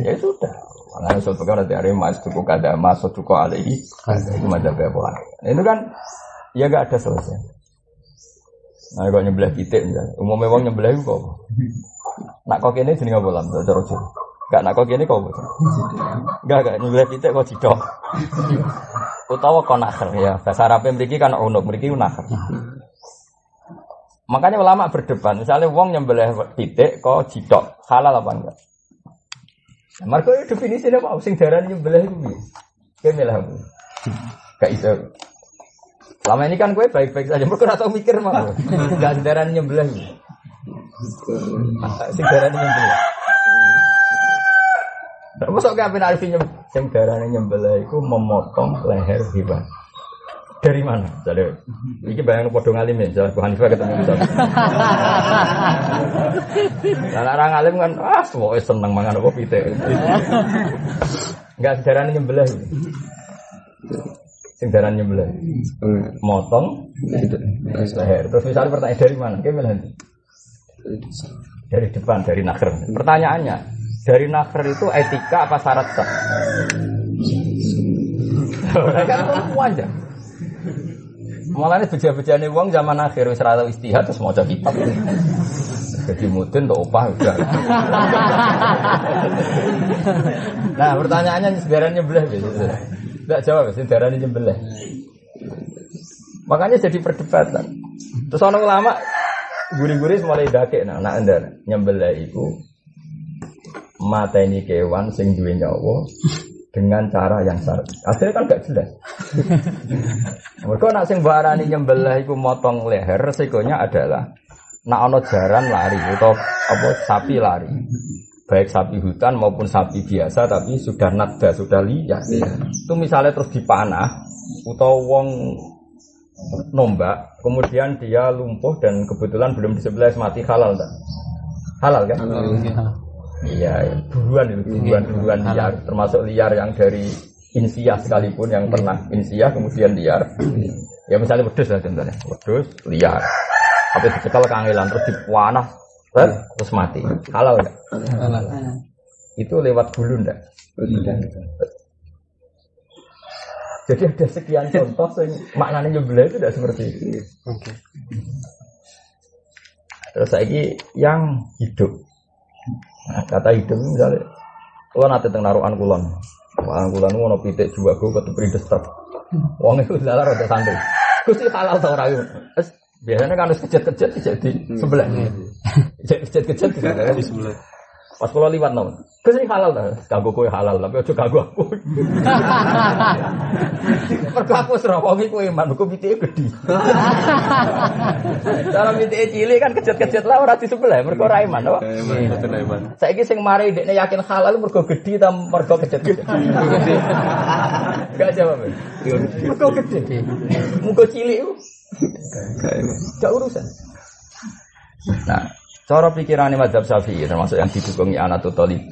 Ya sudah. Ana iso pegang teori masduku kada, masoduku alaihi itu madzhab Abu Hanifah. Itu kan ya enggak ada selesai. Nah, kok nyebelah pitik misalnya. Umumnya wong nyebelah itu kok. Nak kok kene jenenge apa lam cara Jawa. Enggak nak kok kene kok apa? Enggak nyebelah pitik kok cidok. Utawa kon nakher ya. Bahasa Arab mriki kan unuk, mriki nakher. Makanya ulama berdebat, misalnya wong nyembelih pitik kok cidok, halal apa enggak? Mergo definisine apa sing darani nyembelih iku piye? Kene lah. Gak iso. Selama ini kan gue baik-baik saja, mereka ora tau mikir mah. Enggak sedaran nyembelih. Sedaran nyembelih. Ndak mosok ke apen arifin sedaran nyembelih iku memotong leher hewan. Dari mana? Jadi, iki bayang padha ngalim ya, Bu Hanifah ketemu Ustaz. Lah orang ngalim kan pokoke seneng mangan apa pitik. Enggak sedaran nyembelih. Sing darane nyembelih. Motong leher. Terus misalnya pertanyaan dari mana? Gimana? Dari depan, dari nakher. Pertanyaannya, dari nakher itu etika apa syarat sah? Kan semua aja. Mulane beja-bejane wong zaman akhir wis ora tau istihad terus maca kitab. Jadi mudin tok opah udah. Nah, pertanyaannya sedarane nyembelih gitu. Tidak jawab, darah ini nyembelih. Makanya jadi perdebatan. Terus orang ulama guri-guri mulai dakek, nah anda nyembelih itu mateni kewan sing duwe nyawa dengan cara yang syar'i. Akhirnya kan gak jelas. Mereka nak sing barani nyembelih itu motong leher, resikonya adalah nak ono jaran lari atau apa sapi lari. Baik sapi hutan maupun sapi biasa tapi sudah nada, sudah liar. Itu misalnya terus dipanah atau wong nombak, kemudian dia lumpuh dan kebetulan belum disembelih mati, halal tak? Halal kan? Iya, buruan liar, termasuk liar yang dari insiah sekalipun yang pernah insiah kemudian liar. Ya misalnya wedhus lah contohnya, wedhus liar. Tapi dicekal kangelan terus dipanah terus mati. Halal enggak? Halal. Itu lewat bulu enggak? Jadi ada sekian contoh yang maknanya nyembelih itu tidak seperti itu. Oke. Terus lagi yang hidup. Nah, kata hidup misalnya kalau nanti teng narukan kulon. Kulon itu ono pitik juga gue ketepri destek. Wong itu dalar rada santri. Gusti halal ta ora yo. Biasanya kan harus kejat-kejat jadi sebelah. Kejat-kejat di sebelah. Pas kalau liwat nom, kesini halal dah. Kagok kue halal, tapi ojo kagok aku. Mergo aku serokongi kue iman, aku pitike gede. Cara pitike cilik kan kejat-kejat lah ora di sebelah, mergo ora iman, apa? Iman. Saiki sing mari dekne yakin halal mergo gede ta mergo kejat-kejat. Enggak jawab. Mergo gede. Muga cilik ku. Gak urusan. Nah, cara pikirannya mazhab Syafi'i termasuk yang didukungi Anatul Talib.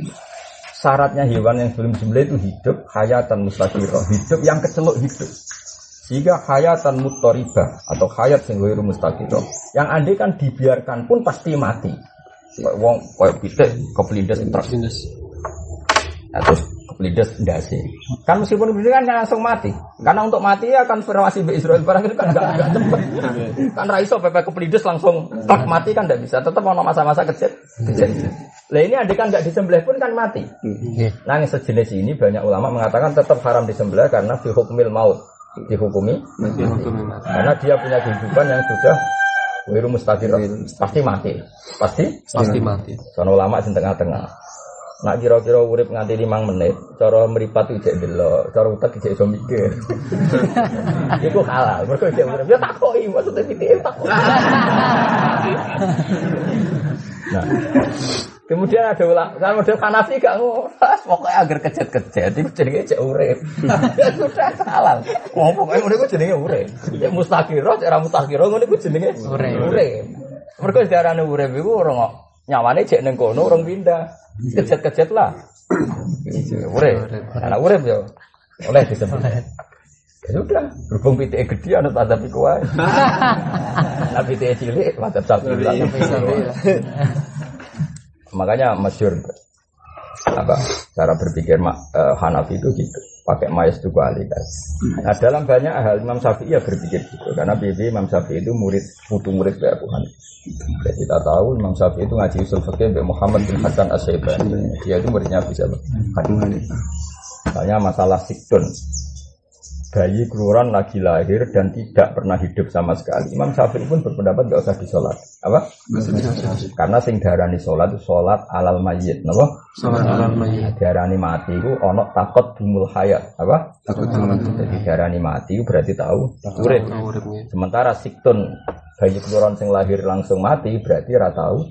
Syaratnya hewan yang sebelum disembelih itu hidup hayatan mustaqirah, hidup yang kecelok hidup. Sehingga hayatan muttaribah atau hayat sing ghairu mustaqirah, yang andai kan dibiarkan pun pasti mati. Wong koyo pitik kepelindes truk. Terus kepelindes ndase. Kan meskipun begini kan langsung mati. Karena untuk mati akan konfirmasi be Israel barang itu kan enggak cepat. Kan ra iso pepe kepelindes langsung tak mati kan enggak bisa. Tetap ono masa-masa kecil. Lah ini andai kan enggak disembelih pun kan mati. Nah, yang sejenis ini banyak ulama mengatakan tetap haram disembelih karena fi hukmil maut. Dihukumi karena dia punya kehidupan yang sudah wiru mustaqir, pasti mati. Pasti mati. Sono ulama sing tengah-tengah. Nak kira-kira urip nganti 5 menit, cara mripat ijek delok, cara utek ijek iso mikir. Iku halal, mergo ijek urip ya takoki maksudnya pitike takok. Nah, kemudian ada ulama, kalau model Hanafi gak ngono, pokoknya agar kejet-kejet itu jenenge ijek urip. Ya sudah halal. Wong pokoke ngono iku jenenge urip. Ya mustaqiro, cara mustaqiro ngono iku jenenge urip. Mergo diarani urip iku ora kok nyawane jek ning kono urung pindah. Kejet-kejet lah. Urip. Ana urip yo. Oleh disembelih. Ya sudah, berhubung pitike gede ana tanda piku wae. Lah pitike cilik madzhab Syafi'i. Makanya masyhur apa cara berpikir Hanafi itu gitu, pakai mayas itu kualitas. Nah dalam banyak hal Imam Syafi'i ya berpikir gitu, karena Imam Syafi'i itu putu murid dari Abu Hanifah. Kita tahu Imam Syafi'i itu ngaji usul fikih dari Muhammad bin Hasan As-Syaibani. Dia itu muridnya bisa Abu Hanifah. Misalnya masalah siktun, bayi keluaran lagi lahir dan tidak pernah hidup sama sekali. Imam Syafi'i pun berpendapat tidak usah disolat. Apa? Karena sing darani solat itu solat alal mayyit. Apa? Solat alal mayyit. Darani mati itu ono takut bumul hayat. Apa? Takut mati. Jadi darani mati itu berarti tahu urip. Sementara siktun bayi keluaran sing lahir langsung mati berarti ra tahu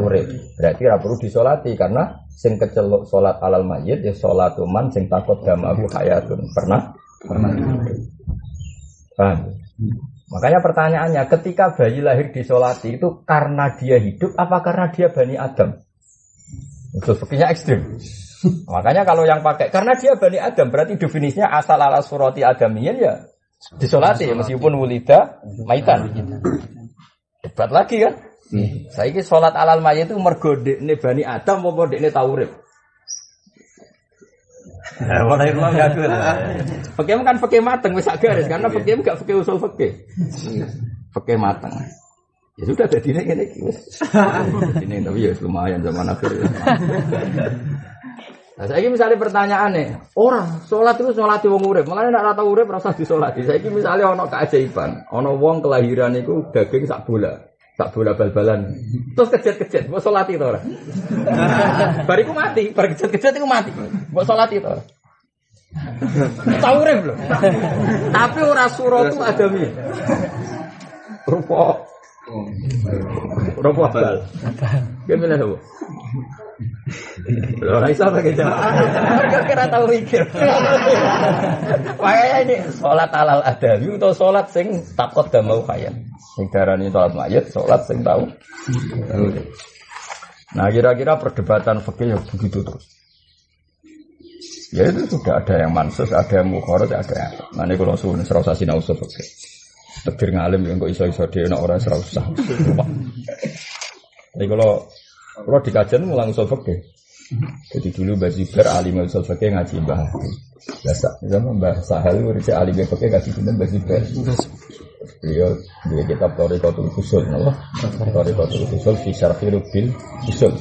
urip. Berarti ra perlu disolati karena sing keceluk solat alal mayyit ya solatuman sing takut damahu hayatun. Pernah? Paham? Makanya pertanyaannya, ketika bayi lahir disolati itu karena dia hidup apa karena dia Bani Adam? Usul fikihnya ekstrim. Makanya kalau yang pakai karena dia Bani Adam berarti definisinya asal ala surati adamiyin ya disolati meskipun wulida maitan. Debat lagi kan? Saiki sholat alal mayit itu mergo dekne Bani Adam apa dekne taurib? Nah, mulai rumah enggak dulu. Fikih kan fikih mateng wis garis karena fikih enggak fikih usul fikih. Fikih mateng. Ya sudah jadi ngene iki wis. Ini tapi ya lumayan zaman akhir. Nah, saiki misalnya pertanyaane, orang salat itu salate wong urip, makane nek ora tau urip ora usah disolati. Saiki misalnya ana keajaiban, ana wong kelahiran iku daging sak bola bal-balan. Terus kejet-kejet, mbok salati to ora? Bariku mati, bar kejet-kejet iku mati. Mbok salati to ora? Tau urip lho. Tapi ora suratu adami. Rupa bal. Gimana tuh? Ora iso pakai jawab. Kira tahu mikir. Makanya ini salat alal adawi atau salat sing takut dan mau kaya. Sing darani salat mayit, salat sing tahu. Nah, kira-kira perdebatan fikih begitu terus. Ya itu sudah ada yang mansus, ada yang mukharaj, ada yang. Nah, ini kalau suwun serasa sinau usul fikih. Takdir ngalim yang kok iso-iso dhewe nek ora serasa. Jadi kalau dikajian mulang usul fikih. Jadi dulu Mbah Zubair alim usul fikih ngaji Mbah. Biasa, zaman Mbah Sahal urip alim fikih ngaji Mbah Zubair. Beliau di kitab Thariqatul Usul, napa? Thariqatul Usul fi syarhil bil usul.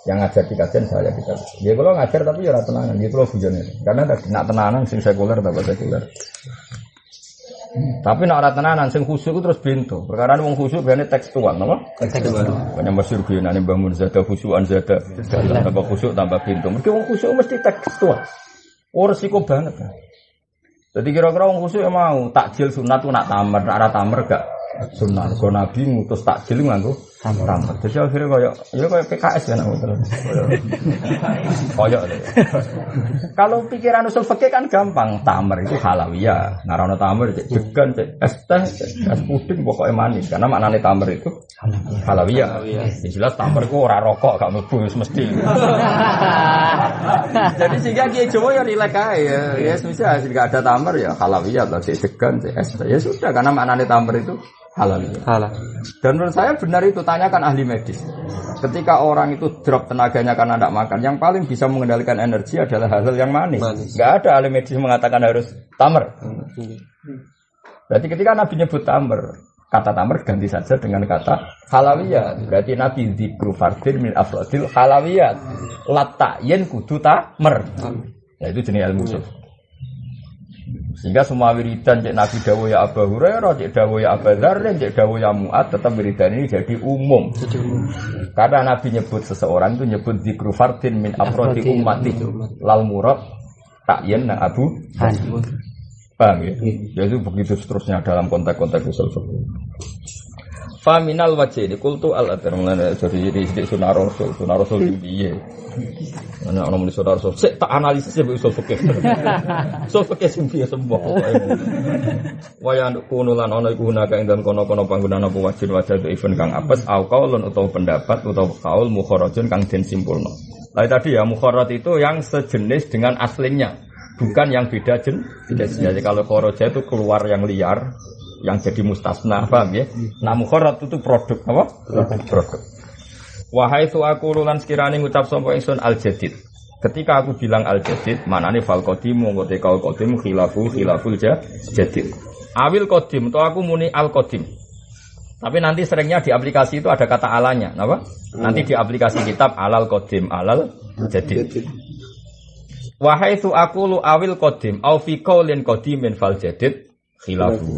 Yang ngajar di kajian saya kita. Dia kalau ngajar tapi ya ora tenanan, gitu loh bujone. Karena nak tenanan sing sekuler tambah sekuler. Tapi nek ora tenanan sing khusyuk terus bento. Perkara wong khusyuk biasane tekstual, napa? Tekstual. Banyak masyhur biyenane Mbah Mun zada khusyukan zada. Tambah khusyuk tambah bento. Mesti wong khusyuk mesti tekstual. Ora resiko banget. Jadi kira-kira wong khusyuk mau takjil sunat ku nak tamer, nak ora tamer gak sunat. Kok Nabi ngutus takjil nganggo tamer. Jadi akhirnya kayak PKS kan aku terus. Koyok. Kalau pikiran usul fikih kan gampang, tamer itu halawiyah. Narono tamer cek degan, cek es teh, es puding pokoknya manis. Karena maknane tamer itu halawiyah. Jelas tamer ku ora rokok gak mlebu wis mesti. Jadi sehingga Kiai Jawa ya rilek ae ya. Ya bisa enggak ada tamer ya halawiyah lah cek degan, cek es teh. Ya sudah karena maknane tamer itu Halal. Dan menurut saya benar itu, tanyakan ahli medis. Ketika orang itu drop tenaganya karena tidak makan, yang paling bisa mengendalikan energi adalah hal-hal yang manis. Gak ada ahli medis mengatakan harus tamer. Berarti ketika Nabi nyebut tamer, kata tamer ganti saja dengan kata halawiyat. Berarti Nabi dzikru fardin min afradil halawiyat. Latayen kudu tamer. Ya itu jenis ilmu usul. Sehingga semua wiridan cek Nabi dawuh ya Abu Hurairah, cek dawuh ya Abu Dzar, cek dawuh ya Mu'ad, tetap wiridan ini jadi umum. Karena Nabi nyebut seseorang itu nyebut dzikru fardin min afrodi ummati lal murad ta'yin nang Abu Hanifah. Paham ya? Jadi begitu seterusnya dalam konteks-konteks usul fikih. Faminal wajh ini kultu al-adhar mulai dari sidik sunnah rasul piye. Ana muni sunnah rasul sik tak analisis usul fikih. Usul fikih sing piye sembuh pokoke. Waya kunulan ana iku gunaka ing dalem kono-kono panggunaan apa wajib event kang apes au qaulun utawa pendapat utawa qaul mukharrajun kang den simpulno. Lah tadi ya mukharraj itu yang sejenis dengan aslinya, bukan yang beda jenis. Jadi kalau kharaja itu keluar yang liar, yang jadi mustasna, paham ya? Nah mukharrat itu produk apa? Produk. Wahai su aku lan sekirane ngucap sapa ingsun al jadid. Ketika aku bilang al jadid, manane fal qadim monggo te kaul qadim khilaful jadid. Awil qadim to aku muni al qadim. Tapi nanti seringnya di aplikasi itu ada kata alanya, napa? Nanti di aplikasi kitab alal qadim, alal jadid. Wahai su aku lu awil qadim au fi qaulin qadimin fal jadid khilafu.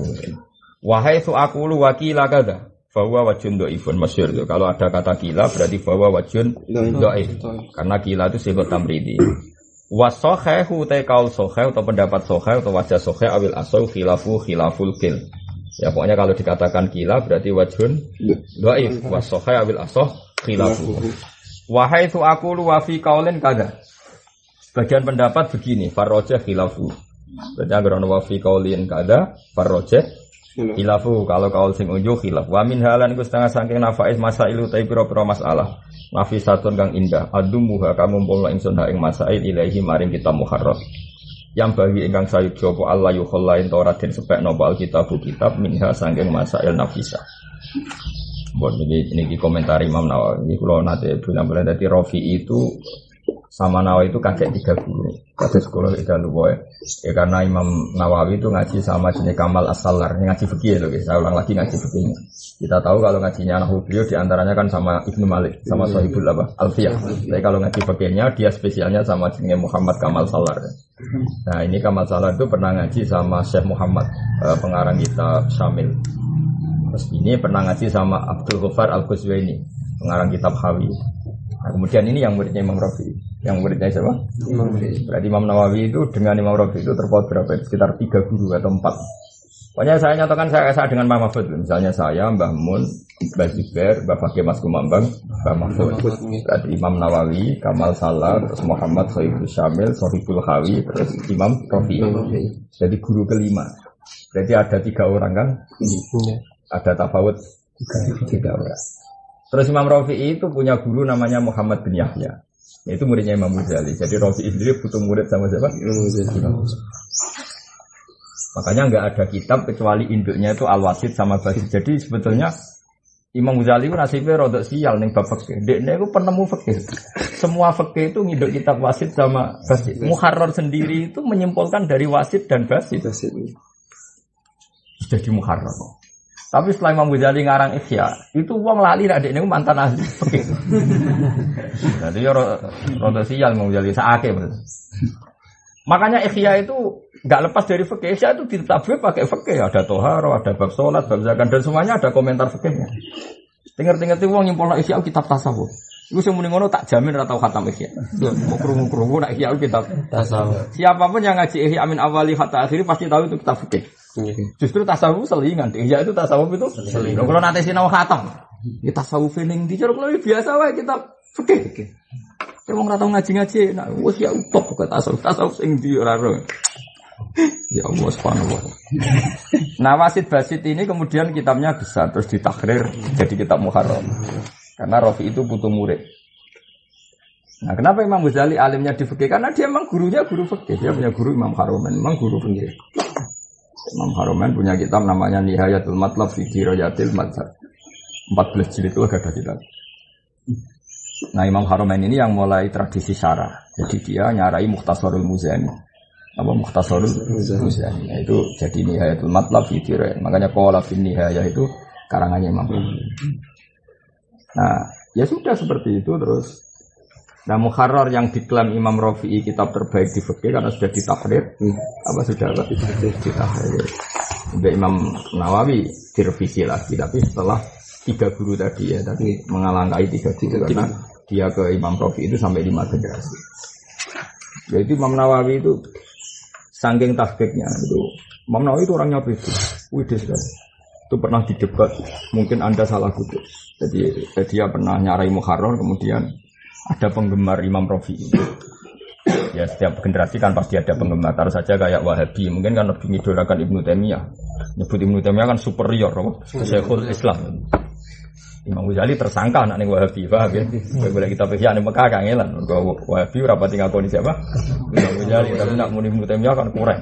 Wahai su aqulu wakila kada bahwa wajun dhaifun masyhur itu. Kalau ada kata kila berarti bahwa wajun dhaif. Karena kila itu sifat tamridi. Wasakhahu ta qaul sahih atau pendapat sahih atau wajah sahih awil asau khilaful kil. Ya pokoknya kalau dikatakan kila berarti wajun dhaif. Wasakhahu awil asau khilafu. Wahai su aqulu wa fi qaulin kada. Bagian pendapat begini, farroja khilafu. Berarti agar wa fi qaulin kada farroja khilafu, kalau kaul sing unjuk khilaf. Wa min halan iku setengah saking nafais masailu ta pira-pira masalah. Nafisatun kang indah. Adumuha kamu mumpulna ingsun ha ing masail ilahi maring kita muharrar. Yang bagi ingkang sayup jopo Allah yukhallain ta ora den sepek napa alkitabu kitab minha saking masail nafisa. Bon ini komentar Imam Nawawi. Ini kula nate bilang dadi Rafi itu sama Nawawi itu kakek 3 guru. Kata sekolah itu lupa ya. Karena Imam Nawawi itu ngaji sama jenis Kamal As-Salar, ngaji fikih loh. Saya ulang lagi ngaji fikihnya. Kita tahu kalau ngajinya anak beliau diantaranya kan sama Ibnu Malik, sama Sohibul Alfiyah. Tapi kalau ngaji fikihnya dia spesialnya sama jenis Muhammad Kamal Salar. Nah ini Kamal Salar itu pernah ngaji sama Syekh Muhammad, pengarang kitab Syamil. Terus ini pernah ngaji sama Abdul Ghaffar Al-Ghazwini, pengarang kitab Hawi. Nah, kemudian ini yang muridnya Imam Rafi'i. Yang muridnya siapa? Berarti Imam Nawawi itu dengan Imam Rafi'i itu terpaut berapa? Sekitar 3 guru atau 4. Pokoknya saya nyatakan saya dengan Mbah Mahfud. Misalnya saya, Mbah Mun, Mbah Zubair, Mbah Fakih Mas Kumambang, Mbah Mahfud. Berarti Imam Nawawi, Kamal Salar, terus Muhammad Sohibul Syamil, Sohibul Hawi, terus Imam Rafi'i. Jadi guru kelima. Berarti ada 3 orang kan? Ada tafawud 3 orang. Terus Imam Rafi'i itu punya guru namanya Muhammad bin Yahya. Itu muridnya Imam Ghazali. Jadi Rafi'i sendiri butuh murid sama siapa? Makanya nggak ada kitab kecuali induknya itu Al-Wasit sama Basit. Jadi sebetulnya Imam Ghazali itu nasibnya rodok sial nih bab fikih. Dia itu penemu fikih. Semua fikih itu nginduk kitab Wasit sama Basit. Muharrar sendiri itu menyimpulkan dari Wasit dan Basit. Jadi muharrar. Tapi setelah Imam Ghazali ngarang Ihya, itu wong lali nek dekne mantan ahli fikih. Jadi ya rada sial Imam Ghazali sakake berarti. Makanya Ihya itu enggak lepas dari fikih. Ihya itu ditabwe pakai fikih, ada toharo, ada bab salat, bab zakat dan semuanya ada komentar fikihnya. Dengar-dengar itu wong nyimpulno Ihya kitab tasawuf. Iku sing muni ngono tak jamin ora tau khatam Ihya. Kok krungu-krungu nek Ihya kitab tasawuf. Siapapun yang ngaji Ihya min awali hatta akhiri pasti tahu itu kitab fikih. Justru tasawuf selingan, ya itu tasawuf itu selingan. Kalau nanti sinau khatam, kita tasawuf ning di ceruk lebih biasa wae kita fikih. Wong ora tau ngaji-ngaji, nak wis ya utop kok tasawuf sing ndi ora ro. Ya Allah subhanahu wa ta'ala. Nah Wasit Basit ini kemudian kitabnya besar terus ditakhrir jadi kitab Muharrar. Karena Rafi itu butuh murid. Nah kenapa Imam Ghazali alimnya di fikih? Karena dia memang gurunya guru fikih. Dia punya guru Imam Haruman, memang guru fikih. Imam Haramain punya kitab namanya Nihayatul Matlab fi Dirayatil Madzhab. 14 jilid itu ada kitab. Nah, Imam Haramain ini yang mulai tradisi syarah. Jadi dia nyarai Mukhtasarul Muzani. Apa Mukhtasarul Muzani? Nah, itu jadi Nihayatul Matlab fi Dirayat. Makanya qala fi Nihayah itu karangannya Imam Haramain. Nah, ya sudah seperti itu terus. Nah, Muharrar yang diklaim Imam Rafi'i kitab terbaik di fikih karena sudah ditahrir. Apa sudah ditahrir. Sampai Imam Nawawi direvisi lagi, tapi setelah 3 guru tadi ya, tapi mengalangkai 3 guru karena dia ke Imam Rafi'i itu sampai 5 generasi. Jadi Imam Nawawi itu saking tahqiqnya itu, Imam Nawawi itu orangnya begitu, wides kan. Itu pernah didebat, mungkin Anda salah kutip. Jadi dia pernah nyarai Muharrar, kemudian ada penggemar Imam Rafi'i. Ya setiap generasi kan pasti ada penggemar. Taruh saja kayak Wahabi, mungkin kan lebih mengidolakan Ibnu Taimiyah. Nyebut Ibnu Taimiyah kan superior, Syekhul Islam. Imam Ghazali tersangka anak ning Wahabi, paham ya? Boleh kita pikir ning Mekah kangelan. Wahabi ora pati ngakoni siapa? Imam Ghazali, tapi nak muni Ibnu Taimiyah kan kurang.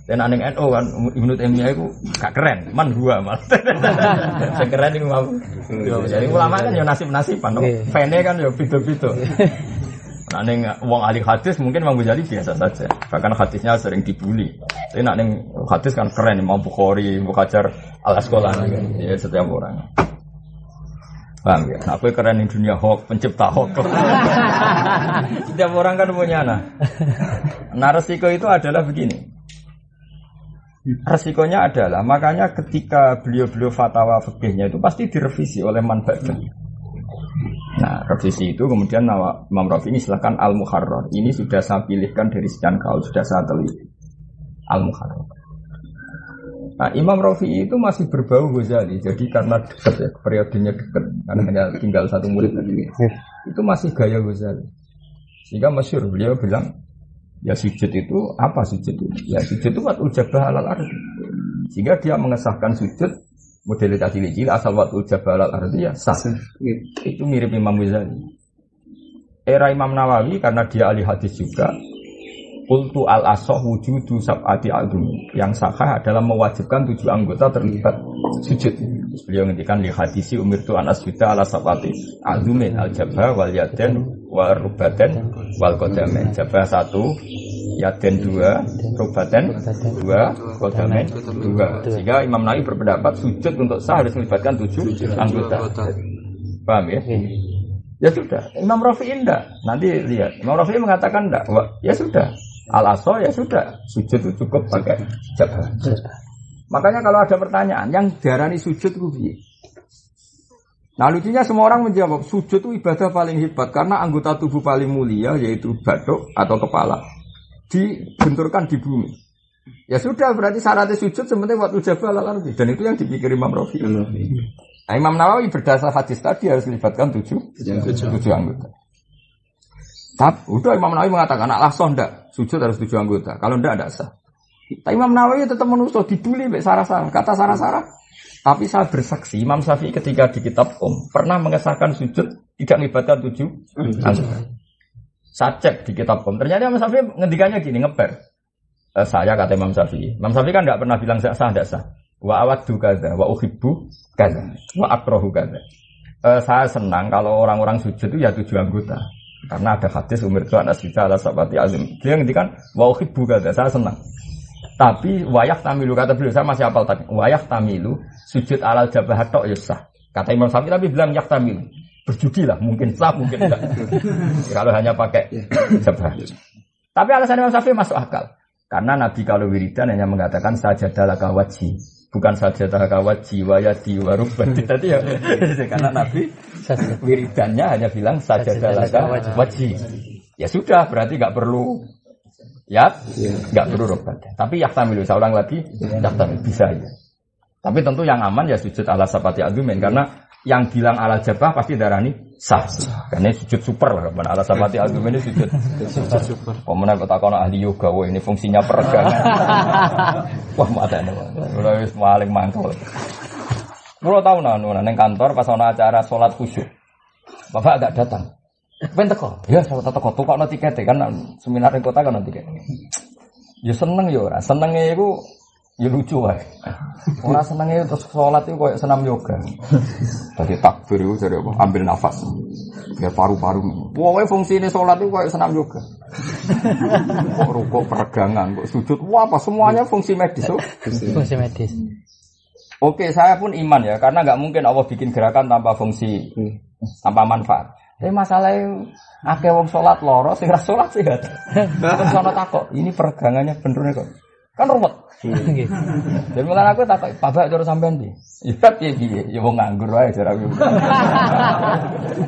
Dan aning NU kan Ibnu Taimiyah itu gak keren, man gua malah. Sing keren iku mau. Jadi ulama kan ya nasib-nasiban, fene kan ya beda-beda. Nah, ning wong ahli hadis mungkin Imam Ghazali biasa saja. Bahkan hadisnya sering dibully. Tapi nak ning hadis kan keren, Imam Bukhari, Ibnu Hajar, Al-Asqalani kan. Ya setiap orang. Paham ya? Nah, keren di dunia hoax, pencipta hoax. Setiap orang kan punya nah resiko itu adalah begini. Resikonya adalah, makanya ketika beliau-beliau fatwa fikihnya itu pasti direvisi oleh man ba'da. Nah, revisi itu kemudian Imam Rafi'i ini silakan Al-Muharrar. Ini sudah saya pilihkan dari sekian kaul, sudah saya teliti. Al-Muharrar. Nah, Imam Rafi'i itu masih berbau Ghazali. Jadi karena dekat ya, periodenya dekat, karena hanya tinggal 1 murid tadi. Itu masih gaya Ghazali. Sehingga masyhur beliau bilang, ya sujud itu apa sujud itu? Ya sujud itu watul jabah alal ardi. Sehingga dia mengesahkan sujud model tadi cilik asal watul jabah alal ardi ya sah. Itu mirip Imam Ghazali. Era Imam Nawawi karena dia ahli hadis juga. Qultu al-asah wujudu sab'ati a'dhum. Yang sahih adalah mewajibkan 7 anggota terlibat sujud. Beliau ngendikan li hadisi umirtu an asjuda ala sab'ati a'dhumin al-jabha wal yaden wa rubaten wal qadamain. Jabha 1, yaden 2, rubaten 2, qadamain 2. Sehingga Imam Nawawi berpendapat sujud untuk sah harus melibatkan 7 anggota. Paham ya? Ya sudah. Imam Rafi'i enggak. Nanti lihat. Imam Rafi'i mengatakan enggak. Ya sudah. Al-asah ya sudah. Sujud itu cukup pakai jabha. Makanya kalau ada pertanyaan, yang diarani sujud itu piye? Nah, lucunya semua orang menjawab sujud itu ibadah paling hebat karena anggota tubuh paling mulia yaitu batuk atau kepala dibenturkan di bumi. Ya sudah, berarti syaratnya sujud sebenarnya waktu jabal al-ardi, dan itu yang dipikir Imam Rafi'i. Nah, Imam Nawawi berdasar hadis tadi harus melibatkan 7 anggota. Tapi udah Imam Nawawi mengatakan al-asah ndak, sujud harus 7 anggota. Kalau ndak sah. Tapi Imam Nawawi tetap menuduh dibuli mbek Sarah-Sarah. Kata Sarah-Sarah, tapi saya bersaksi Imam Syafi'i ketika di kitab pernah mengesahkan sujud tidak melibatkan 7 anggota. Saya cek di kitab ternyata Imam Syafi'i ngendikannya gini, ngeber. Saya kata Imam Syafi'i. Imam Syafi'i kan enggak pernah bilang sah enggak sah. Wa awaddu kadza wa uhibbu kadza wa akrahu kadza. Saya senang kalau orang-orang sujud itu ya 7 anggota. Karena ada hadis umirtu an asjuda ala sab'ati azim. Dia ngendikan wa uhibbu kadza, saya senang. Tapi wayah tamilu, kata beliau, saya masih hafal tadi. Wayah tamilu sujud alal jabah tok ya sah. Kata Imam Syafi'i tapi bilang yah tamilu. Berjudi lah, mungkin sah, mungkin enggak. Kalau hanya pakai jabah. Tapi alasan Imam Syafi'i masuk akal. Karena Nabi kalau wiridan hanya mengatakan sajadalaka wajhi, bukan sajadalaka wajhi wa yadi wa rubbati. Tadi ya. Karena Nabi wiridannya hanya bilang sajadalaka wajhi. Ya sudah, berarti enggak perlu enggak perlu rubbati. Tapi yahtamilu, saya ulang lagi, yahtamilu bisa ya. Tapi tentu yang aman ya sujud ala sabati adumin, karena yang bilang ala jabah pasti darani sah. Karena sujud super lah, mana ala sabati adumin ini sujud super. Kemudian kata kono ahli yoga, wah ini fungsinya peregangan. Wah mata ini, udah paling mangkal. Mula tahu neng kantor pas ana acara sholat khusyuk, bapak agak datang. Ben teko, ya saya teko tuh kok tiketnya kan seminar di kota kan tiketnya. Ya seneng ya ora, senengnya itu Ya lucu wae. Ora senenge terus salat itu koyo senam yoga. Tadi takbir itu jadi apa? Ambil nafas. Biar paru-paru. Pokoke fungsine salat itu koyo senam yoga. Kok rukuk peregangan, kok sujud, wah apa semuanya fungsi medis. Fungsi medis. Oke, saya pun iman ya, karena nggak mungkin Allah bikin gerakan tanpa fungsi, tanpa manfaat. Tapi masalahnya akeh wong salat loro, sing ra salat sehat. Terus ana takok, ini peregangannya bener kok. Kan ruwet. Jadi mulai aku takut, Bapak terus sampean di. Ya piye ya wong nganggur wae jar aku.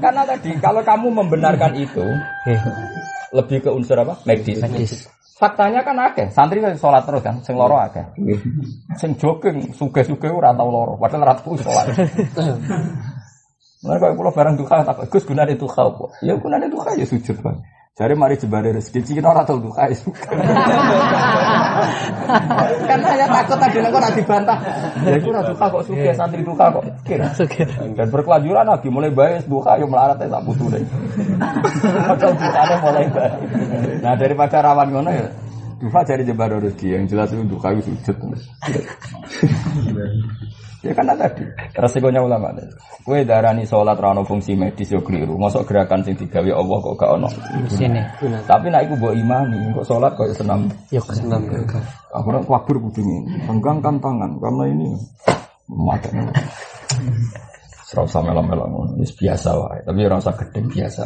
Karena tadi kalau kamu membenarkan itu lebih ke unsur apa? Medis. Faktanya kan akeh, santri kan salat terus kan, sing loro akeh. Sing jogging sugih-sugih ora tau loro, padahal ratu salat. Mulai kok kula barang duka takut, Gus gunane duka apa? Ya gunane duka ya sujud wae. Jare mari jebare rezeki iki ora tau duka es. Kan saya takut tadi nek ora dibantah. Ya iku ora duka kok sugih santri duka kok. Sugih. Dan berkelanjutan lagi mulai bae duka yo melarat tak putune. Padahal dukane mulai bae. Nah daripada rawan ngono ya duka jare jebare rezeki yang jelas itu duka itu sujud. Ya kan tadi resikonya ulama tadi. Kowe darani salat ra ono fungsi medis yo kliru. Mosok gerakan sing digawe Allah kok gak ono. Sini. Tapi nek iku mbok imani, kok salat kok senam. Yo senam. Aku nek kabur kudune. Penggangkan tangan karena ini mate. Ora usah melo-melo ngono, wis biasa wae. Tapi ora usah gedhe biasa.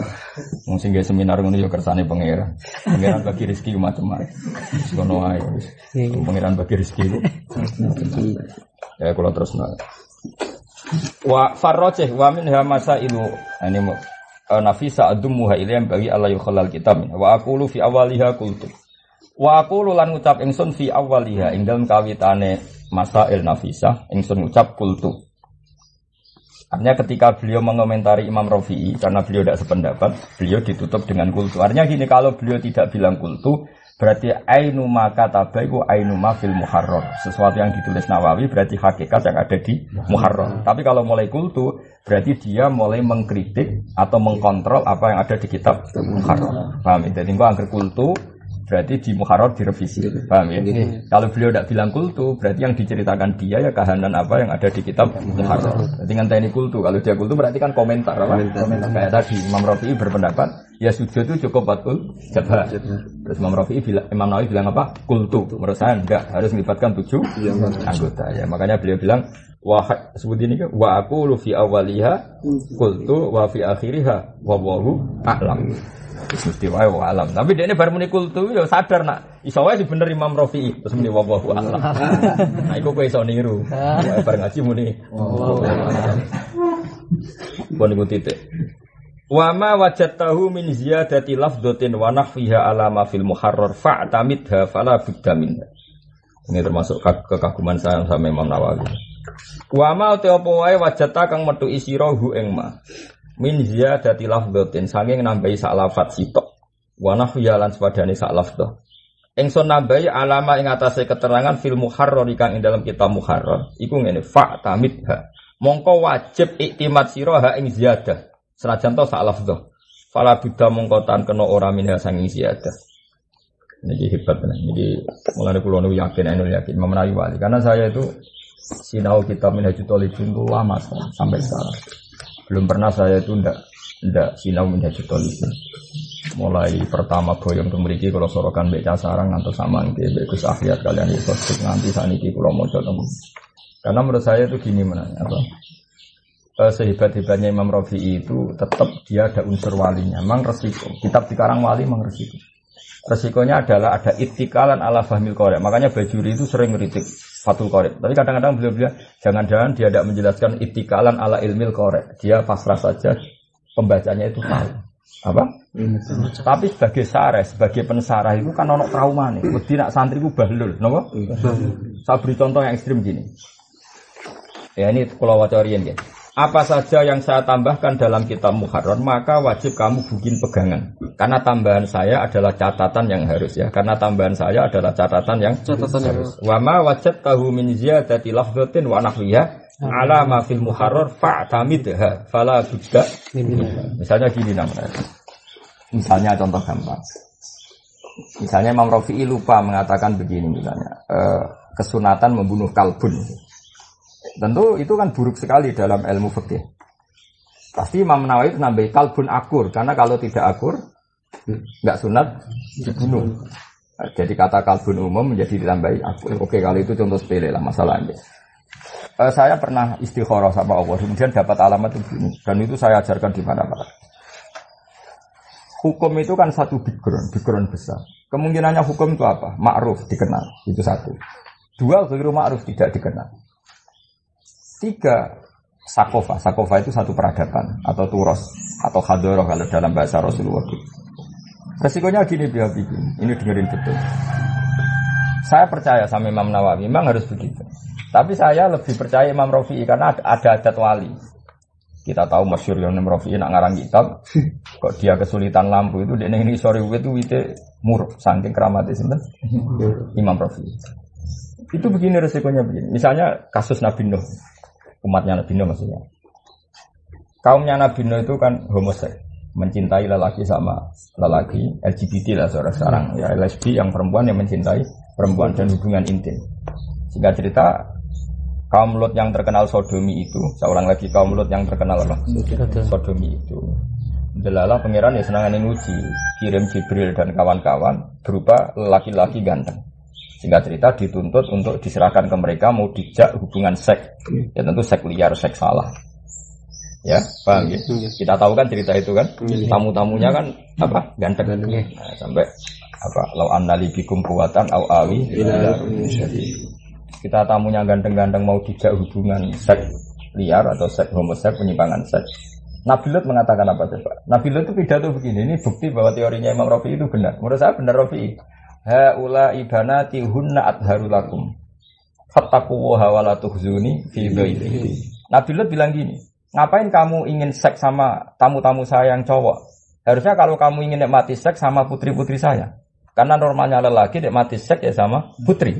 Wong sing gawe seminar ngono yo kersane pangeran. Pangeran bagi rezeki macam-macam. Wis ngono wae wis. Pangeran bagi rezeki. Ya kalau terus wa farrajih wa min hamasa ilu ini nafisa adumuha ilayam bagi Allah yukhalal kitab wa aqulu fi awaliha qultu wa aqulu lan ngucap ingsun fi awaliha ing dalem kawitane masail nafisa ingsun ngucap qultu. Artinya ketika beliau mengomentari Imam Rafi'i karena beliau tidak sependapat, beliau ditutup dengan qultu. Artinya gini, kalau beliau tidak bilang qultu berarti ainu ma kataba iku ainu ma fil muharrar. Sesuatu yang ditulis Nawawi berarti hakikat yang ada di muharrar. Tapi kalau mulai qultu berarti dia mulai mengkritik atau mengkontrol apa yang ada di kitab muharrar. Paham ya? Jadi engko angger qultu berarti di muharrar direvisi. Paham ya? Kalau beliau tidak bilang qultu berarti yang diceritakan dia ya kahanan apa yang ada di kitab muharrar. Jadi ngenteni qultu, kalau dia qultu berarti kan komentar apa? Komentar kayak tadi Imam Rafi'i berpendapat ya sujud itu cukup 40 jabah. Terus Imam Rafi'i bilang, Imam Nawawi bilang apa? Qultu. Menurut saya enggak, harus melibatkan 7 anggota ya. Makanya beliau bilang wa sebut ini kan wa aqulu fi awaliha qultu wa fi akhiriha wallahu a'lam. Mesti wae wa alam. Tapi dia ini baru muni qultu ya sadar nak iso wae bener Imam Rafi'i terus muni wallahu a'lam. Nah iku kowe iso niru. Bar ngaji muni wallahu a'lam. Bon iku titik. Wa ma wajadtahu min ziyadati lafdhatin wa nahwiha ala ma fil muharrar fa'tamidha fala budda minha. Ini termasuk kekaguman saya sama Imam Nawawi. Wa ma te apa wae wajadta kang metu isirahu ing ma min ziyadati lafdhatin saking nambahi sak lafat sitok wa nahwiha lan sepadane sak lafdhah. Ingsun nambahi alama ing atase keterangan fil muharrar kang ing dalam kitab muharrar iku ngene fa'tamidha. Mongko wajib iktimad sira ing ziyadah. Senajan to sak lafdhah. Fala buddha mongko tan kena ora minha sanging ziyadah. Niki hebat tenan. Niki mulane kula nu yakin Imam Nawawi wali. Karena saya itu sinau kitab Minhajul Talibin itu lama sampai sekarang. Belum pernah saya itu ndak sinau Minhajul Talibin. Mulai pertama boyong mriki kula sorokan mbek Casarang ngantos sama mbek Gus Ahyat kalian iso nganti saniki kula maca temu. Karena menurut saya itu gini apa? Sehebat-hebatnya Imam Rafi'i itu tetap dia ada unsur walinya. Memang resiko. Kitab dikarang wali memang resiko. Resikonya adalah ada ittikalan ala fahmil qari'. Makanya Bajuri itu sering ngeritik Fathul Qari'. Tapi kadang-kadang beliau bilang jangan-jangan dia tidak menjelaskan ittikalan ala ilmil qari'. Dia pasrah saja pembacanya itu tahu. Apa? Tapi sebagai sareh, sebagai pensarah itu kan ono trauma nih. Wedi nak santri ku bahlul, napa? Saya beri contoh yang ekstrim gini. Ya ini kalau waca riyen ya. Apa saja yang saya tambahkan dalam kitab muharrar maka wajib kamu bikin pegangan. Karena tambahan saya adalah catatan yang harus ya. Karena tambahan saya adalah catatan yang harus. Wa ma wajadtahu min ziyadati lafdhatin wa nahwiha ala ma fil muharrar fa'tamidha fala budda. Misalnya gini namanya. Misalnya contoh gampang. Misalnya Imam Rafi'i lupa mengatakan begini misalnya. kesunatan membunuh kalbun. Tentu itu kan buruk sekali dalam ilmu fikih. Pasti Imam Nawawi nambahi kalbun akur, karena kalau tidak akur enggak sunat dibunuh. Jadi kata kalbun umum menjadi ditambahi akur. Oke, kalau itu contoh sepele lah masalahnya. Saya pernah istikharah sama Allah, kemudian dapat alamat begini, dan itu saya ajarkan di mana-mana. Hukum itu kan satu background besar. Kemungkinannya hukum itu apa? Ma'ruf, dikenal, itu satu. Dua, ghairu ma'ruf, tidak dikenal. Tiga, sakofa itu satu peradaban atau turos atau hadoroh kalau dalam bahasa Rasulullah. Resikonya gini ini dengerin betul. Saya percaya sama Imam Nawawi, memang harus begitu. Tapi saya lebih percaya Imam Rafi'i karena ada adat wali. Kita tahu masyhur yang Imam Rafi'i nak ngarang kitab, kok dia kesulitan lampu itu dia ini sore itu wite muruk saking keramatnya sinten Imam Rafi'i. Itu begini resikonya begini. Misalnya kasus Nabi Nuh. Umatnya Nabi Nuh maksudnya. Kaumnya Nabi Nuh itu kan homoseks, mencintai lelaki sama lelaki, LGBT lah sekarang ya, lesbi yang perempuan yang mencintai perempuan dan hubungan intim. Sehingga cerita kaum Lut yang terkenal sodomi itu, seorang lagi kaum Lut yang terkenal apa? Sodomi itu. Delalah pangeran ya senangan nguji, kirim Jibril dan kawan-kawan berupa laki-laki ganteng. Sehingga cerita dituntut untuk diserahkan ke mereka mau dijak hubungan seks. Ya tentu seks liar, seks salah. Ya, paham ya? Kita tahu kan cerita itu kan. Tamu-tamunya kan apa? Ganteng. Nah, sampai apa? Lau annali bikum kuwatan au awi. Kita tamunya ganteng-ganteng mau dijak hubungan seks liar atau seks homoseks, penyimpangan seks. Nabi Lut mengatakan apa coba? Nabi Lut itu pidato begini, ini bukti bahwa teorinya Imam Rafi'i itu benar. Menurut saya benar Rafi'i. Haula ibanati hunna adharu lakum fattaqullaha wa la tuhzuni fi baiti. Nabi Lut bilang gini, ngapain kamu ingin seks sama tamu-tamu saya yang cowok? Harusnya kalau kamu ingin nikmati seks sama putri-putri saya. Karena normalnya lelaki nikmati seks ya sama putri.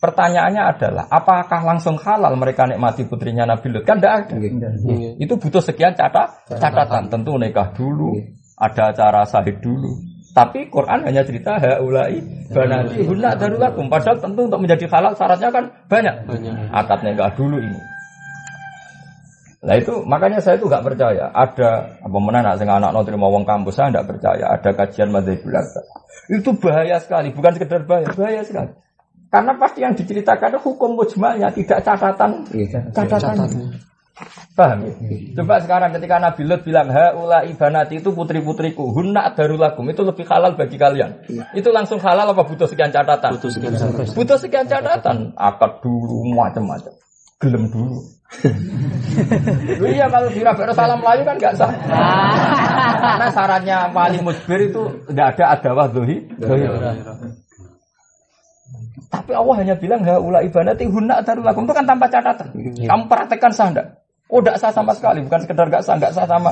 Pertanyaannya adalah, apakah langsung halal mereka nikmati putrinya Nabi Lut? Kan tidak ada. Itu butuh sekian catatan. Tentu nikah dulu, ada acara syahid dulu. Tapi Quran hanya cerita haulai banati hunna darulakum. Padahal tentu untuk menjadi halal syaratnya kan banyak. Akad nikah dulu ini. Nah itu makanya saya itu enggak percaya ada apa menanak sing anakno trimo wong kampus, saya enggak percaya ada kajian madzhab ulama. Itu bahaya sekali, bukan sekedar bahaya sekali. Karena pasti yang diceritakan hukum mujmalnya tidak catatan. Paham ya? Coba sekarang ketika Nabi Lut bilang haula ibanati itu putri-putriku, hunna darulakum, itu lebih halal bagi kalian. Itu langsung halal apa butuh sekian catatan? Butuh sekian catatan. Akad dulu macam-macam. Gelem dulu. Iya kalau dirabek salam Melayu kan enggak sah. Karena syaratnya paling musbir itu enggak ada adawah dhohi. Tapi Allah hanya bilang haula ibanati hunna darulakum, itu kan tanpa catatan. Kamu praktekkan sah enggak? Oh, tidak sah sama sekali, bukan sekedar enggak sah sama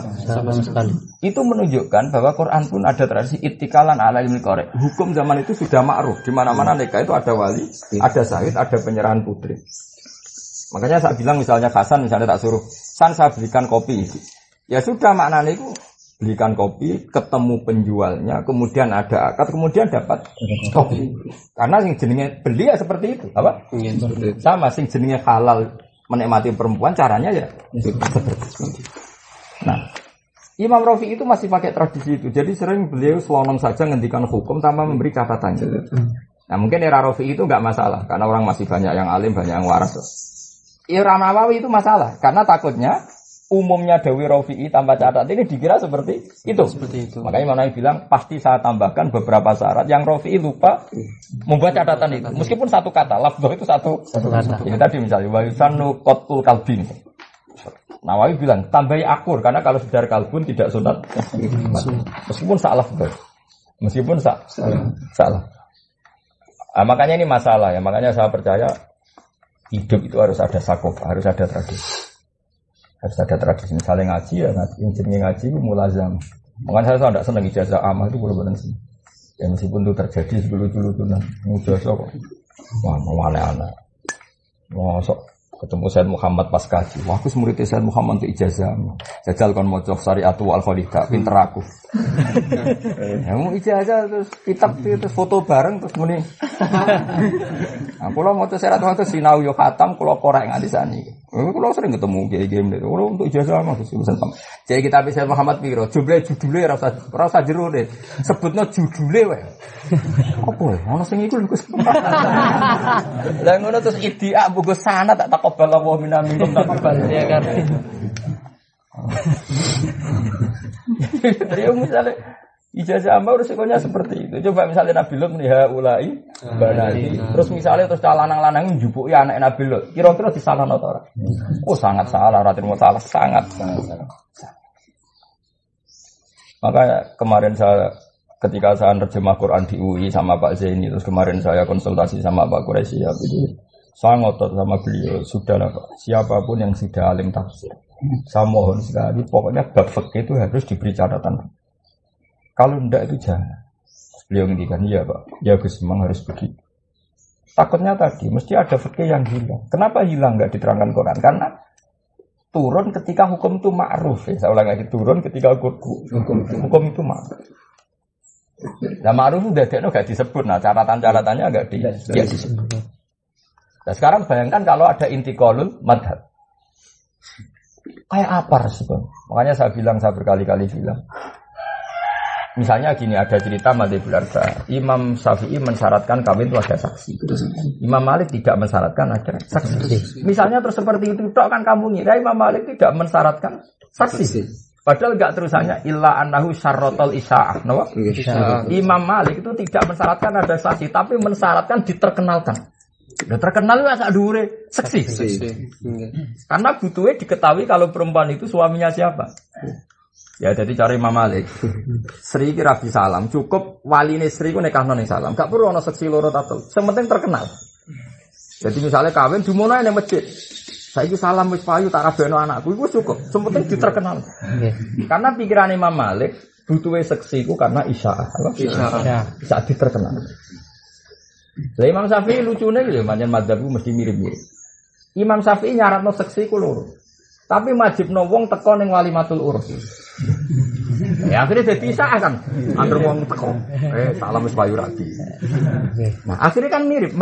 sekali. Itu menunjukkan bahwa Quran pun ada tradisi ittikalan ala ilmil qari. Hukum zaman itu sudah ma'ruf, di mana-mana nikah itu ada wali, ada syahid, ada penyerahan putri. Makanya saya bilang misalnya Hasan misalnya tak suruh, "San saya belikan kopi." Ya sudah maknanya itu belikan kopi, ketemu penjualnya, kemudian ada akad, kemudian dapat kopi. Karena sing jenenge beli ya seperti itu, apa? Sama sing jenenge halal menikmati perempuan caranya ya seperti itu. Nah, Imam Rafi'i itu masih pakai tradisi itu. Jadi sering beliau selonong saja ngendikan hukum tanpa memberi catatannya. Nah, mungkin era Rafi'i itu enggak masalah karena orang masih banyak yang alim, banyak yang waras. Era Nawawi itu masalah karena takutnya umumnya Dewi Rafi'i tanpa catatan ini dikira seperti itu. Makanya Imam Nawawi bilang pasti saya tambahkan beberapa syarat yang Rafi'i lupa membuat catatan itu. Meskipun satu kata, lafdhah itu satu kata. Ini tadi misalnya wa yusanu qatul kalbi. Nawawi bilang tambahi akur karena kalau sekedar kalbun tidak sunat. Meskipun salah lafdhah. Meskipun salah. Nah, makanya ini masalah ya. Makanya saya percaya hidup itu harus ada sakofa, harus ada tradisi. Harus ada tradisi, misalnya ngaji ya, ngaji itu mulazam. Makanya saya tidak senang ijazah amal itu benar-benar sih. Ya meskipun itu terjadi sebelum-sebelum itu, ijazah kok, wah mau aneh-aneh. Masuk ketemu Sayyid Muhammad pas kaji. Wah, aku murid Sayyid Muhammad untuk ijazah. Jajal kon maca Syariatul Al-Khalidah, pinter aku. Mau ijazah terus kitab terus foto bareng terus muni. Aku lo maca Syariatul terus sinau yo khatam kula korek nganti sani. Kula sering ketemu game itu. Kula untuk ijazah mah pesan Pak. Jadi kitab Sayyid Muhammad piro? Judule ora usah jero deh. Sebutno judule wae. Apa ya? Ono sing iku lho Gus. Lah ngono terus idia buku sana tak takobal Allah minkum takobal ya kan. Jadi misalnya ijazah ambau resikonya seperti itu. Coba misalnya Nabi Lut meniha ulai banati. Terus misalnya terus lanang-lanang njupuki anak Nabi Lut. Kira-kira disalahno ta ora? Oh sangat salah, ratin salah sangat. Maka kemarin ketika saya terjemah Quran di UI sama Pak Zaini, terus kemarin saya konsultasi sama Pak Quraisy, jadi saya ngotot sama beliau, sudahlah Pak, siapapun yang sudah alim tafsir, saya mohon sekali, pokoknya bab fikih itu harus diberi catatan. Kalau tidak itu jangan. Beliau ngendikan, iya Pak, ya Gus memang harus begitu. Takutnya tadi, mesti ada fikih yang hilang. Kenapa hilang nggak diterangkan Quran? Karena turun ketika hukum itu ma'ruf. Ya. Saya ulang lagi, turun ketika hukum itu ma'ruf. Nah ma'ruf udah gak disebut. Nah catatan-catatannya agak disebut. Nah sekarang bayangkan kalau ada intiqalul madhab. Kayak apa respon? Makanya saya berkali-kali bilang. Misalnya gini, ada cerita Madzhabul Arba. Imam Syafi'i mensyaratkan kawin itu ada saksi. Imam Malik tidak mensyaratkan ada saksi. Misalnya terus seperti itu, kan kamu ngira Imam Malik tidak mensyaratkan saksi. Padahal enggak terusannya illa annahu syarratul isa'ah, no? Imam Malik itu tidak mensyaratkan ada saksi, tapi mensyaratkan diterkenalkan. Udah terkenal itu asal dhuwure saksi. Karena butuhnya diketahui kalau perempuan itu suaminya siapa. Ya jadi cari Imam Malik. Sri ki rabi salam, cukup waline Sri ku nekahno ning salam. Gak perlu ana saksi loro tatul. Sing penting terkenal. Jadi misalnya kawin dimono ning masjid. Saiki salam wis payu tak rabeno anakku iku cukup. Sing penting diterkenal. Karena pikiran Imam Malik butuhe seksi ku karena isya'ah. Bisa diterkenal. Lah Imam Syafi'i lucune lho pancen madzhabku mesti mirip-mirip. Imam Syafi'i nyaratno seksi ku loro. Tapi wajibno wong teko ning walimatul urus. Ya akhirnya jadi isya'ah kan. Antar wong teko. Salam wis payu rabi. Nah, akhirnya kan mirip.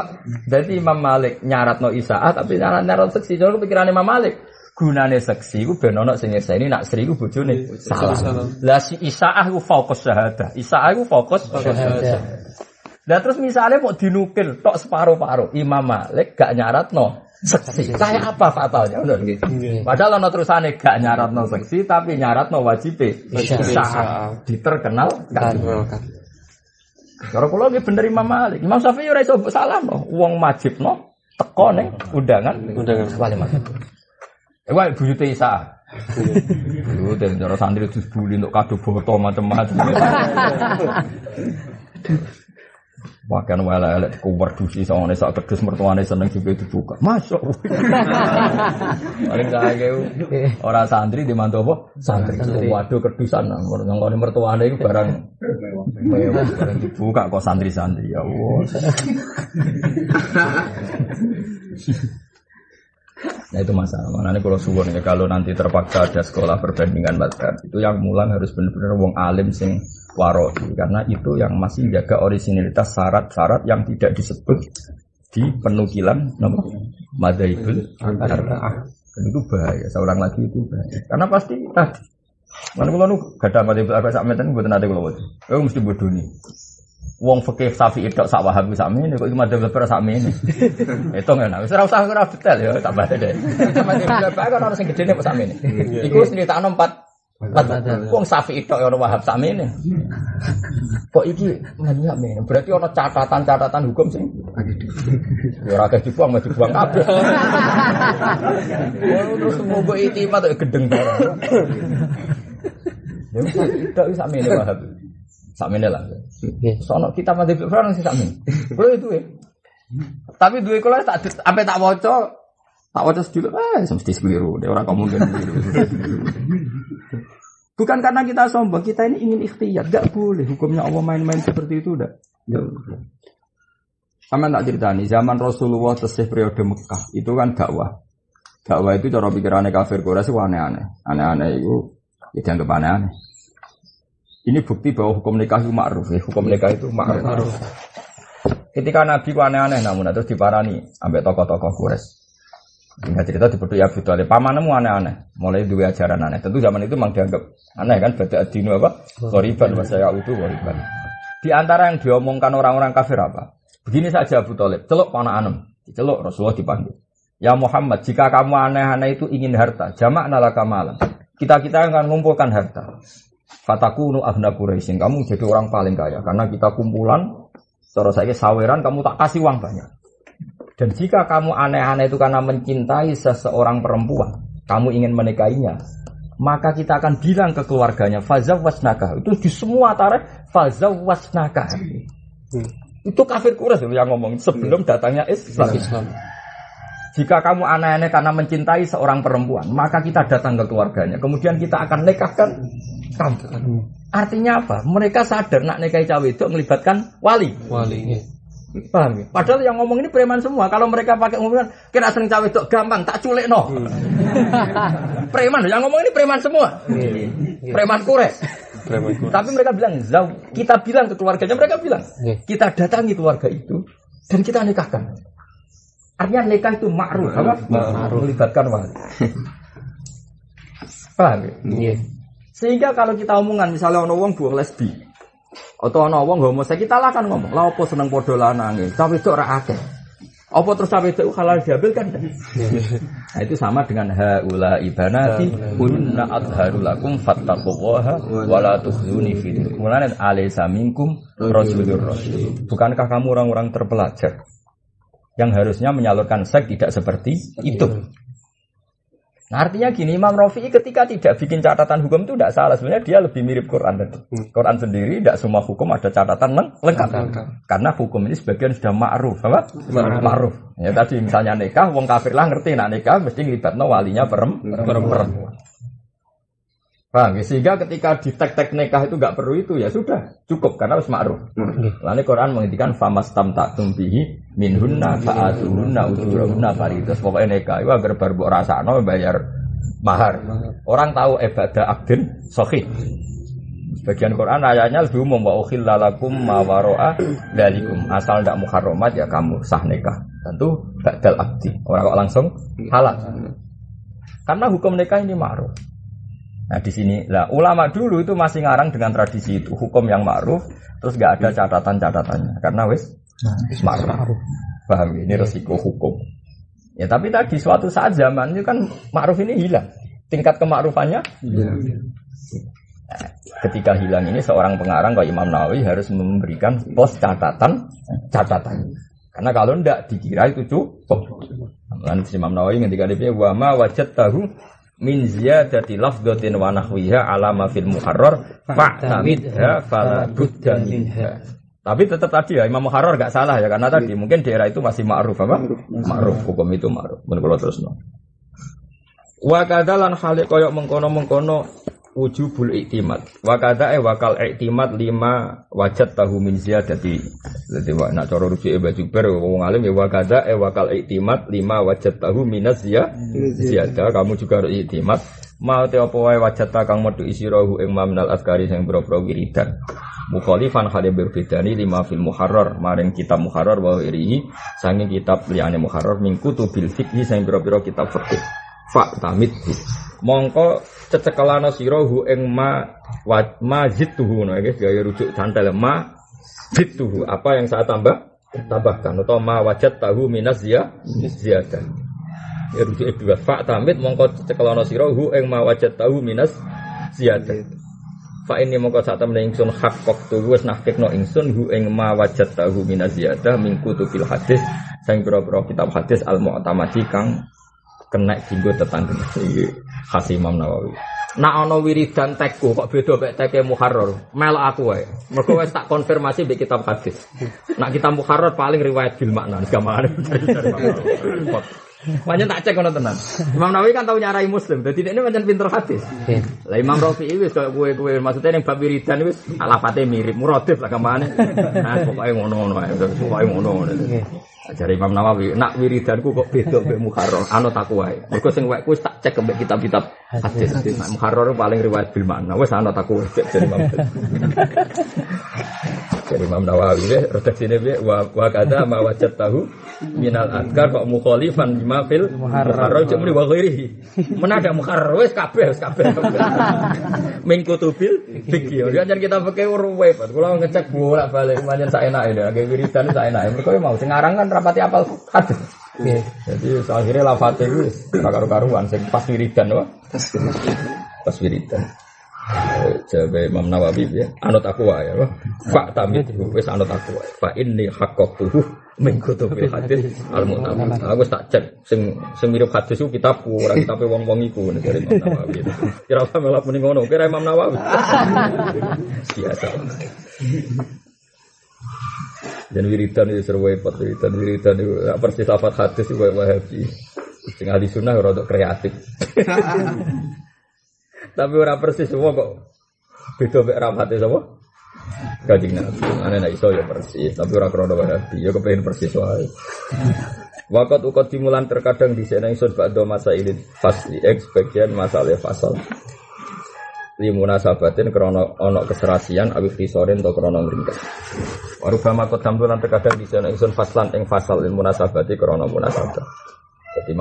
Jadi Imam Malik nyaratno isya'ah tapi nyarat seksi. Jadi kepikiran Imam Malik gunane seksi ku ben ono sing nyekseni nak Sri ku bojone salam. Lah si isya'ah ku fokus syahadah. Isya'ah ku fokus syahadah. Lah terus misalnya mau dinukil tok separo-paro Imam Malik gak nyaratno seksi. Kayak apa fatalnya? Benar gitu. Padahal ono terusane gak nyaratno seksi tapi nyaratno wajib isya'ah. Diterkenal gak diterkenal. Cara kula nggih bener Imam Malik. Imam Syafi'i ora iso salah no. Wong wajibno teko ning undangan walimat. Wae buyute isya'ah. Lho den cara santri dibuli untuk kado foto macam-macam. Bahkan wala-wala kuwerdusi sawangane sak kedus mertuane seneng juga dibuka. Masyaallah. Paling kaya ora santri di mantu apa? Santri. Waduh kedusan nang ngene mertuane iku barang dibuka kok santri-santri ya Allah. Nah itu masalah. Makanya kalau suwon ya kalau nanti terpaksa ada sekolah perbandingan mazhab itu yang mulang harus benar-benar wong alim sing waroi karena itu yang masih jaga originalitas syarat-syarat yang tidak disebut di penukilan madzhabul arba'ah. Dan itu bahaya. Seorang lagi itu bahaya. Karena pasti tadi. Mana kalau nu gada madzhabul arba'ah sak meten mboten ate kula wae. Mesti bodoni. Wong fikih Syafi'i tok sak Wahabi sak mene kok iki madzhab arba'ah sak mene. Itu ngene. Wis ora usah ora detail ya tak bahas deh. Madzhab arba'ah kan ono sing gedene kok sak mene. Iku nyritakno 4 wong Syafi'i tok ora Wahab sak mene. Kok iki madzhab mene. Berarti ono catatan-catatan hukum sing ya ora akeh dibuang mesti dibuang kabeh. Terus mbok itimad kok gedeng barang. Ya tok sak mene Wahab. Sakmene lah. Sono kita madzhab Ibrahim sing sakmene. Kulo itu ya. Tapi duwe kula tak sampai tak waca sedulur mesti keliru. Dia orang mungkin keliru. Bukan karena kita sombong, kita ini ingin ikhtiyar, enggak boleh hukumnya Allah main-main seperti itu udah. Sama tak ceritani zaman Rasulullah tesih periode Mekah, itu kan dakwah. Dakwah itu cara pikirannya kafir Quraisy aneh-aneh. Aneh-aneh itu ya dianggap aneh-aneh. Ini bukti bahwa hukum nikah itu ma'ruf ya. Hukum nikah itu ma'ruf. Ketika Nabi ku aneh-aneh namun terus diparani ambek tokoh-tokoh Quraisy. Singkat cerita dipetuk ya Abu Thalib, pamanmu aneh-aneh, mulai dua ajaran aneh. Tentu zaman itu memang dianggap aneh kan, bada ad-dinu apa? Ghoriban wa sayaudu ghoriban. Di antara yang diomongkan orang-orang kafir apa? Begini saja Abu Thalib, celuk panaanem, diceluk Rasulullah dipanggil. Ya Muhammad, jika kamu aneh-aneh itu ingin harta, jamakna laka malan. Kita akan mengumpulkan harta. Fatakunu aghna Quraisyin, kamu jadi orang paling kaya karena kita kumpulan, cara saya saweran kamu tak kasih uang banyak. Dan jika kamu aneh-aneh itu karena mencintai seseorang perempuan, kamu ingin menikahinya, maka kita akan bilang ke keluarganya fazawwasnaka. Itu di semua tarikh fazawwasnaka. Itu kafir Quraisy yang ngomong sebelum datangnya Islam. Jika kamu aneh-aneh karena mencintai seorang perempuan, maka kita datang ke keluarganya. Kemudian kita akan nikahkan kamu. Artinya apa? Mereka sadar nak nikahi cawe itu melibatkan wali. Wali. Paham ya? Padahal yang ngomong ini preman semua. Kalau mereka pakai ngomongan kira sering cawe itu gampang tak culik no. Preman yang ngomong ini preman semua. Preman Quraisy. Tapi mereka bilang, kita bilang ke keluarganya, mereka bilang, kita datangi keluarga itu dan kita nikahkan. Artinya nikah itu ma'ruf, apa? Ma'ruf melibatkan wali. Paham ya? Sehingga kalau kita omongan misalnya ono wong buang lesbi atau ono wong homoseks, kita lah kan ngomong, "Lah opo seneng padha lanange, cawe itu ora akeh." Apa terus cawe itu halal diambil kan? Nah, itu sama dengan haula ibanati kunna adharu lakum fattaqullaha wa la tukhzuni fi dinikum. Mulane alaysa minkum rajulur rasyid. Bukankah kamu orang-orang terpelajar yang harusnya menyalurkan seks tidak seperti itu? Nah, artinya gini, Imam Rafi'i ketika tidak bikin catatan hukum itu tidak salah. Sebenarnya dia lebih mirip Quran tadi. Quran sendiri tidak semua hukum ada catatan lengkap. Karena hukum ini sebagian sudah ma'ruf, apa? Ma'ruf. Ya tadi misalnya nikah, wong kafir lah ngerti, nah nikah mesti ngelibatno walinya perempuan. Paham ya? Sehingga ketika di tek-tek nikah itu enggak perlu itu, ya sudah cukup karena harus ma'ruf. Lalu Quran menghentikan famastamta'tum bihi minhunna fa'atuhunna ujurahunna faridah. Pokoknya nikah itu agar baru rasakno bayar mahar. Orang tahu ibadah akdin sahih. Sebagian Quran ayatnya lebih umum wa ukhilla lakum ma wara'a dzalikum. Asal ndak muharramat ya kamu sah nikah. Tentu ba'dal akdi. Orang kok langsung halal. Karena hukum nikah ini ma'ruf. Nah di sini, lah ulama dulu itu masih ngarang dengan tradisi itu hukum yang ma'ruf, terus nggak ada catatan-catatannya, karena wis ma'ruf. Paham ya? Ini resiko hukum. Ya tapi tadi suatu saat zaman itu kan ma'ruf ini hilang, tingkat kemakrufannya. Nah, ketika hilang ini seorang pengarang kayak Imam Nawawi harus memberikan pos catatan. Karena kalau ndak dikira itu cukup. Lalu Imam Nawawi ketika dia wa ma wajadtahu min ziyadati lafdhatin wa nahwiha ala ma fil muharrar fa'tamidha fala budda minha. Tapi tetap tadi ya Imam Muharrar enggak salah ya karena tadi mungkin daerah itu masih ma'ruf apa? Ma'ruf, hukum itu ma'ruf. Men kula terusno. Wa kadzalan hale koyo mengkono-mengkono wujubul iktimad. Wa kadza wakal iktimad lima wajad tahu min ziyadati. Dadi nek cara rujuke Mbah Jubair wong alim ya wa kadza wakal iktimad lima wajad tahu minaz ziyadah. Kamu juga harus iktimad mau te apa wae wajad ta kang metu isirahu ing mamnal askari sing boro-boro wiridan. Mukhalifan hale berbedani lima fil muharrar maring kitab muharrar wa irihi sange kitab liyane muharrar min kutubil fiqh sing boro-boro kitab fikih. Fa tamid mongko cecekelana sira hu ing majituhu no guys gaya rujuk santel majituhu apa yang saya tambahkan atau ma wajad tahu minas ziyadah ya rujuk dua fa tamid mongko cecekelana sira hu ing ma wajad tahu minas ziyadah fa ini mongko sak temene ingsun hak waktu wis nahkikno ingsun hu ing ma wajad tahu minas ziyadah min kutubil hadis sing pira-pira kitab hadis al mu'tamadi kang kena dinggo tetangga iki khas Imam Nawawi. Nak ana wiridan tekku kok beda mek teke muharrar. Melok aku wae. Mergo wis tak konfirmasi mbek kitab hadis. Nak kita muharrar paling riwayat bil makna gampang. Pancen tak cek ngono tenan. Imam Nawawi kan tau nyarai Muslim, dadi ini pancen pinter hadis. Lah Imam Rafi'i wis koyo kowe maksudnya ning bab wiridan wis alafate mirip muradif lah kamane. Nah, pokoke ngono-ngono ae, pokoke ngono. Ajare Imam Nawawi, nak wiridanku kok beda mbek Muharrar, anut aku wae. Mergo sing wae wis tak cek mbek kitab-kitab hadis. Nak Muharrar paling riwayat bil makna, wis anut aku cek jare Imam. Jadi Imam Nawawi redaksine piye wa kadza ma wajadtahu minal adkar kok mukhalifan bima fil muharrar cek muni wa ghairihi. Menada muharrar wis kabeh. Min kutubil fikih. Yo jan kita pakai ruwe, Pak. Kula ngecek bolak-balik pancen sak enake lho, nggih wiridan sak enake. Mergo mau sing aran kan rapati apal hadis. Jadi akhirnya lafate wis karo-karuan sing pas wiridan wae. Pas wiridan. Jabe Imam Nawawi ya, anut aku wae ya. Pak tamit wis anut aku wae. Fa inni haqqatuhu min kutubil hadis al-mu'tamad. Aku tak cek sing mirip hadis ku kitab ora kitabe wong-wong iku dari Imam Nawawi. Kira apa malah muni ngono, kira Imam Nawawi. Biasa. Dan wiridan itu seru repot wiridan itu persis lafaz hadis itu Wahabi. Sing ahli sunnah rada kreatif. Tapi ora persis semua kok beda mek rapate sapa? Kanjeng Nabi. Ana nek iso ya persis, tapi ora krana Wahabi, ya kepengin persis wae. Waqat uqad dimulan terkadang di sene ingsun ba'da masa ini fasli sebagian masalah fasal. Li munasabatin krana ana keserasian awih risoren to krana ngringkes. Warubama qadam lan terkadang di sene ingsun faslan ing fasal lil munasabati krana munasabah. Jadi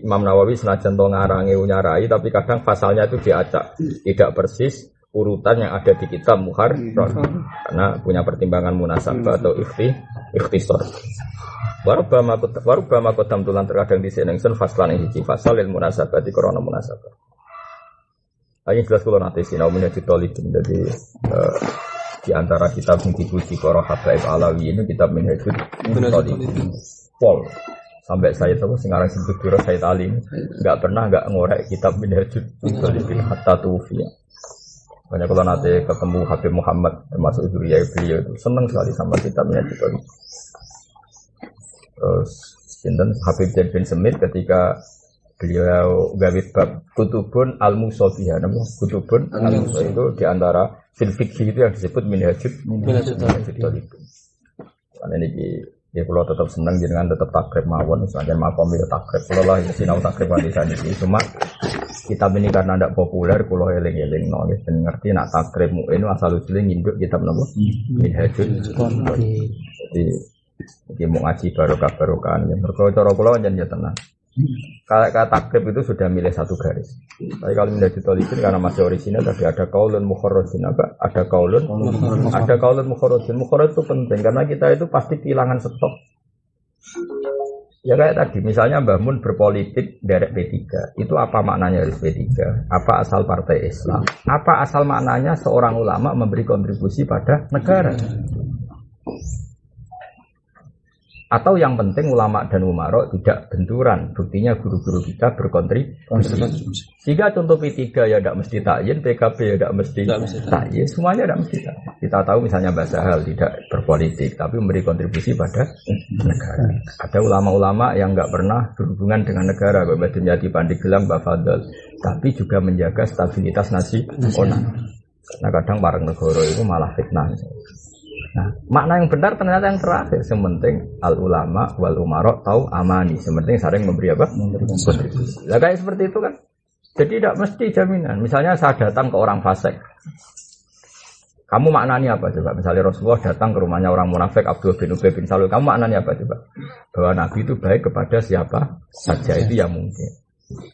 Imam Nawawi senajan to ngarange nyarai tapi kadang pasalnya itu diacak, tidak persis urutan yang ada di kitab Muharrar karena punya pertimbangan munasabah atau ikhtisar. Warubama qadam tulan terkadang di sini ingsun faslan ing siji fasal lil munasabati krana munasabah. Ayo jelas kula nate sinau menyang Talibin. Jadi di antara kitab yang dipuji para habaib Alawi ini kitab Minhajul Talibin. Pol sampai saya tahu sekarang sebut Dura Said Ali enggak ngorek kitab Minhajul Talibin hatta tufiya. Banyak kalau nanti ketemu Habib Muhammad termasuk Zuriyah beliau itu senang sekali sama kitab Minhajul Talibin. Terus sinten Habib Zaid bin Semit ketika beliau gawe bab kutubun al-musabiha, kutubun al-musabiha itu diantara fil fikih itu yang disebut Minhajul Talibin. Karena ini ya kalau tetap senang jangan tetap takrib mawon, misalnya makom itu takrib. Kalau lah sinau takrib di sana ini cuma kitab ini karena tidak populer, kalau eling-eling nulis dan ngerti nak takrib muin asal usulnya nginduk kitab nama Minhajul Talibin. Jadi mau ngaji barokah-barokahan. Berkau cara pulau jangan tenang. Kalau takrib itu sudah milih satu garis. Tapi kalau Minhajul Talibin karena masih orisinal tadi ada kaulun mukharrajin apa? Ada kaulun mukharrajin. Mukharraj itu penting karena kita itu pasti kehilangan stok. Ya kayak tadi misalnya Mbah Mun berpolitik derek P3. Itu apa maknanya harus P3? Apa asal partai Islam? Apa asal maknanya seorang ulama memberi kontribusi pada negara? Atau yang penting ulama dan umarok tidak benturan. Buktinya guru-guru kita berkontribusi. Jika contoh P3 ya tidak mesti takyin, PKB ya tidak mesti takyin, semuanya tidak mesti takyin. Kita tahu misalnya Mbah Sahal tidak berpolitik, tapi memberi kontribusi pada negara. Ada ulama-ulama yang nggak pernah berhubungan dengan negara, Mbah Dunyati Pandeglang, Mbah Fadl, tapi juga menjaga stabilitas nasional. Nah kadang bareng negara itu malah fitnah. Nah, makna yang benar ternyata yang terakhir. Sementing al ulama wal umarok tahu amani. Sementing saling memberi apa? Kontribusi. Nah, kayak seperti itu kan. Jadi tidak mesti jaminan. Misalnya saya datang ke orang fasik. Kamu maknanya apa coba? Misalnya Rasulullah datang ke rumahnya orang munafik Abdul bin Ubay bin Salul. Kamu maknanya apa coba? Bahwa Nabi itu baik kepada siapa saja itu yang mungkin.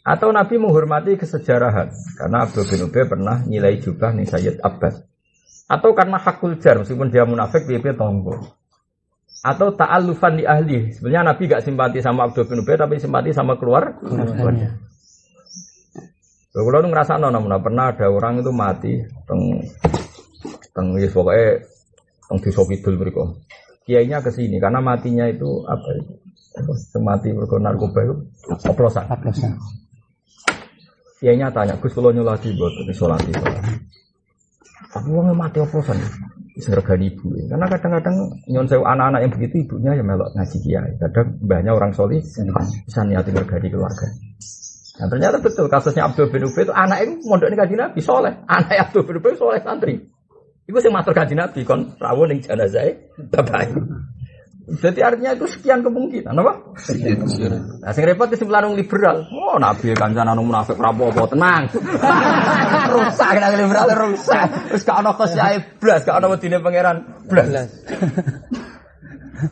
Atau Nabi menghormati kesejarahan. Karena Abdul bin Ubay pernah nilai jubah nih Sayyid Abbas. Atau karena hakul jar, meskipun dia munafik, dia tonggo. Atau ta'allufan di ahli. Sebenarnya Nabi gak simpati sama Abdul bin Ubay, tapi simpati sama keluarganya. Kalau lu ngerasa pernah ada orang itu mati, pokoknya di Sokidul berikut. Kiainya kesini karena matinya itu apa itu? Semati berikut narkoba itu oplosan. Kiainya tanya, Gus kalau nyolati buat nyolati. Tapi orang mati oplosan. Sergani ibu. Karena kadang-kadang nyon sewu anak-anak yang begitu ibunya ya melok ngaji kiai. Kadang mbahnya orang solih bisa niatin sergani keluarga. Nah ternyata betul kasusnya Abdul bin Ubay itu anak itu mondok ning Kanjeng Nabi soleh. Anak Abdul bin Ubay soleh santri. Iku sing matur Kanjeng Nabi kon rawuh ning jenazah bapak. Jadi artinya itu sekian kemungkinan, apa? Nah, sing repot kesimpulan liberal. Oh, Nabi kancane anu munafik ora apa-apa, tenang. Rusak nek liberal rusak. Wis gak ono khosyae blas, gak ono wedine pangeran blas.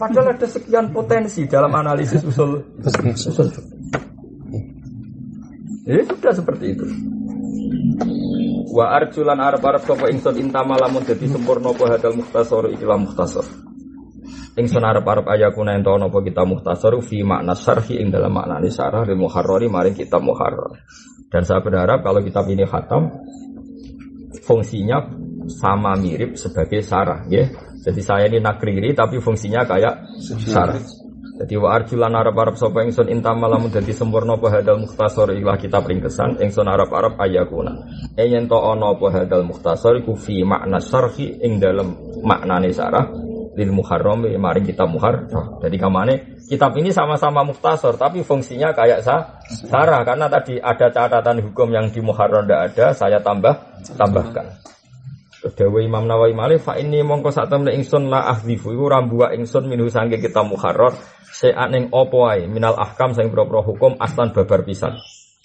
Padahal ada sekian potensi dalam analisis usul. Sudah seperti itu. Wa arjulan arep-arep sapa ingsun intama lamun dadi sempurna apa hadal mukhtasar ikilah mukhtasar. Ingsun arep-arep ayakuna ento napa kita mukhtasar fi makna syarhi ing dalam maknane syarah lil muharrari maring kitab muharrar. Dan saya berharap kalau kitab ini khatam fungsinya sama mirip sebagai syarah nggih. Jadi saya ini nakriri tapi fungsinya kayak syarah. Jadi wa arjulan arep-arep sapa ingsun intama lamun dadi sempurna apa hadal mukhtasar ikilah kitab ringkesan ingsun arep-arep ayakuna. Yen to ana apa hadal mukhtasar iku fi makna syarhi ing dalam maknane syarah lil muharram maring kitab muharrar. Jadi kamane kitab ini sama-sama mukhtasar tapi fungsinya kayak syarah karena tadi ada catatan hukum yang di muharrar ndak ada, saya tambahkan. Terus dawuh Imam Nawawi malih fa inni mongko sak temne ingsun la ahdzifu iku rambuak ingsun minhu sangge kitab muharrar se'an ing apa wae minal ahkam sing propro hukum aslan babar pisan.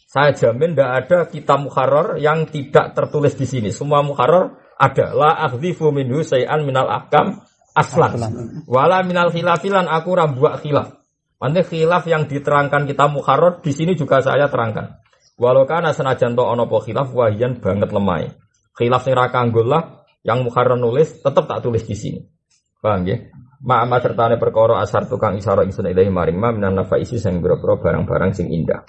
Saya jamin ndak ada kitab muharrar yang tidak tertulis di sini. Semua muharrar ada. La ahdzifu minhu se'an minal ahkam aslan. Wala minal khilafilan aku rambuak khilaf. Nanti khilaf yang diterangkan kita muharrar di sini juga saya terangkan. Walau kana senajan to ana apa khilaf wahian banget lemah. Khilaf sing ra kanggo lah yang muharrar nulis tetap tak tulis di sini. Paham nggih? Ma'ama sertane perkara asar tukang isara ingsun ilahi maring ma minan nafaisi sing boro-boro barang-barang sing indah.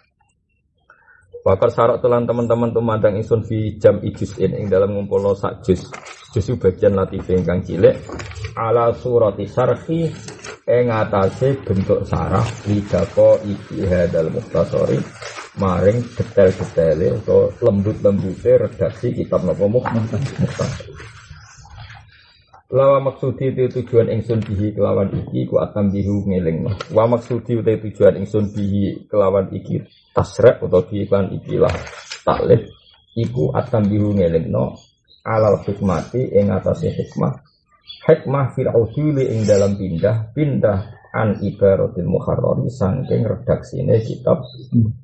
Bakal sarok telan teman-teman tumandang ingsun fi jam ijuzin ing dalam ngumpulno sak juz. Juz bagian latif ingkang cilik ala surati syarhi ing atase bentuk sarah lidako iki hadal mukhtasari maring detail-detaile atau lembut-lembute redaksi kitab napa mukhtasar. Lawa maksudi itu tujuan ingsun bihi kelawan iki ku atam bihu ngelingno. Wa maksudi itu tujuan ingsun bihi kelawan iki tasrek atau bihi kan ikilah taklif iku atam bihu ngelingno alal hikmati ing atase hikmah fil uduli ing dalam pindah an ibaratil muharrar saking redaksine kitab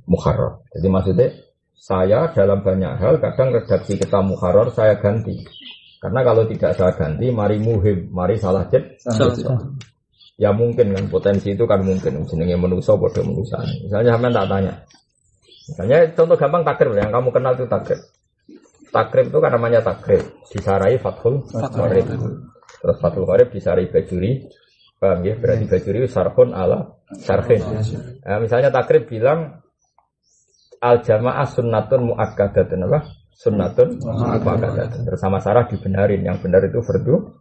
muharrar. Jadi maksudnya saya dalam banyak hal kadang redaksi kitab muharrar saya ganti. Karena kalau tidak saya ganti, mari muhim, mari salah jet. Ya mungkin kan, potensi itu kan mungkin. Jenenge manusia, bodoh manusia. Misalnya sampean tak tanya. Misalnya contoh gampang takrib, yang kamu kenal itu takrib. Takrib itu kan namanya takrib. Disarai Fathul Qorib. Terus Fathul Qorib disarai Bajuri. Paham ya? Berarti Bajuri sarhun ala sarhin. Nah, misalnya takrib bilang al-jamaah sunnatun mu'akkadatun apa? Sunnatun mu'akkadatun. Bersama Sarah dibenarin. Yang benar itu fardu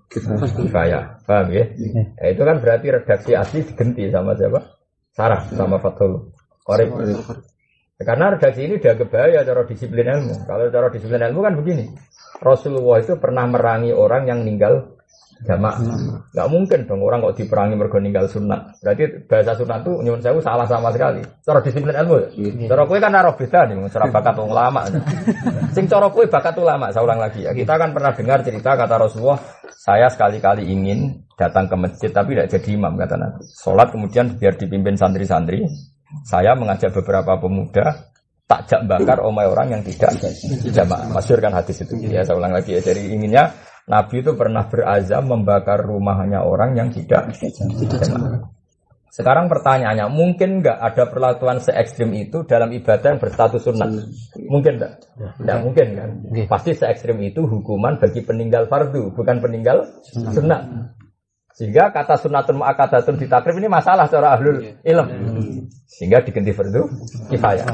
kifayah. Paham ya? Nah, itu kan berarti redaksi asli diganti sama siapa? Sarah sama Fathul Qorib. Karena redaksi ini dia kebaya cara disiplin ilmu. Kalau cara disiplin ilmu kan begini. Rasulullah itu pernah merangi orang yang ninggal jamaah. Gak mungkin dong orang kok diperangi mergo ninggal sunat. Berarti bahasa sunat itu nyuwun sewu salah sama sekali. Cara disiplin ilmu. Cara kowe kan ora beda nih, cara bakat ulama. Sing cara kowe bakat ulama, saya ulang lagi ya. Kita kan pernah dengar cerita kata Rasulullah, saya sekali-kali ingin datang ke masjid tapi tidak jadi imam kata Nabi. Salat kemudian biar dipimpin santri-santri. Saya mengajak beberapa pemuda takjak bakar omai orang yang tidak jamaah. Masyhur kan hadis itu. Ya saya ulang lagi ya. Jadi inginnya Nabi itu pernah berazam membakar rumahnya orang yang tidak jamaah. Sekarang pertanyaannya, mungkin nggak ada perlakuan se ekstrim itu dalam ibadah yang berstatus sunat? Mungkin nggak? Nggak mungkin kan? Pasti se ekstrim itu hukuman bagi peninggal fardu, bukan peninggal sunat. Sehingga kata sunnatun mu'akkadatun di takrib ini masalah cara ahlul ilm. Sehingga diganti fardu kifayah.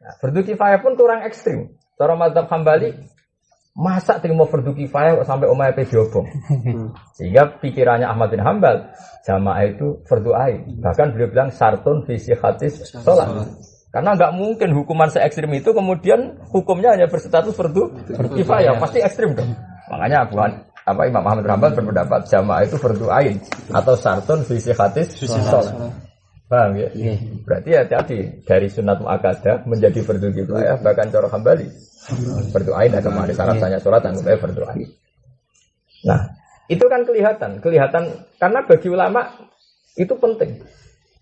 Nah, fardu kifayah pun kurang ekstrim. Cara mazhab Hambali, masa terima fardu kifayah sampai omahe diobong. Sehingga pikirannya Ahmad bin Hambal, jamaah itu fardu ain. Bahkan beliau bilang syartun fi sihhatis shalah. Karena enggak mungkin hukuman se ekstrim itu kemudian hukumnya hanya berstatus fardu kifayah, pasti ekstrim dong. Makanya apa Imam Ahmad bin Hanbal berpendapat jamaah itu fardu ain atau syartun fi sihhatis shalah. Paham ya? Berarti hati-hati dari sunat muakkadah menjadi fardu kifayah bahkan cara Hambali. Fardu ain ada mari syarat tanya salat anggap fardu ain. Nah, itu kan kelihatan karena bagi ulama itu penting.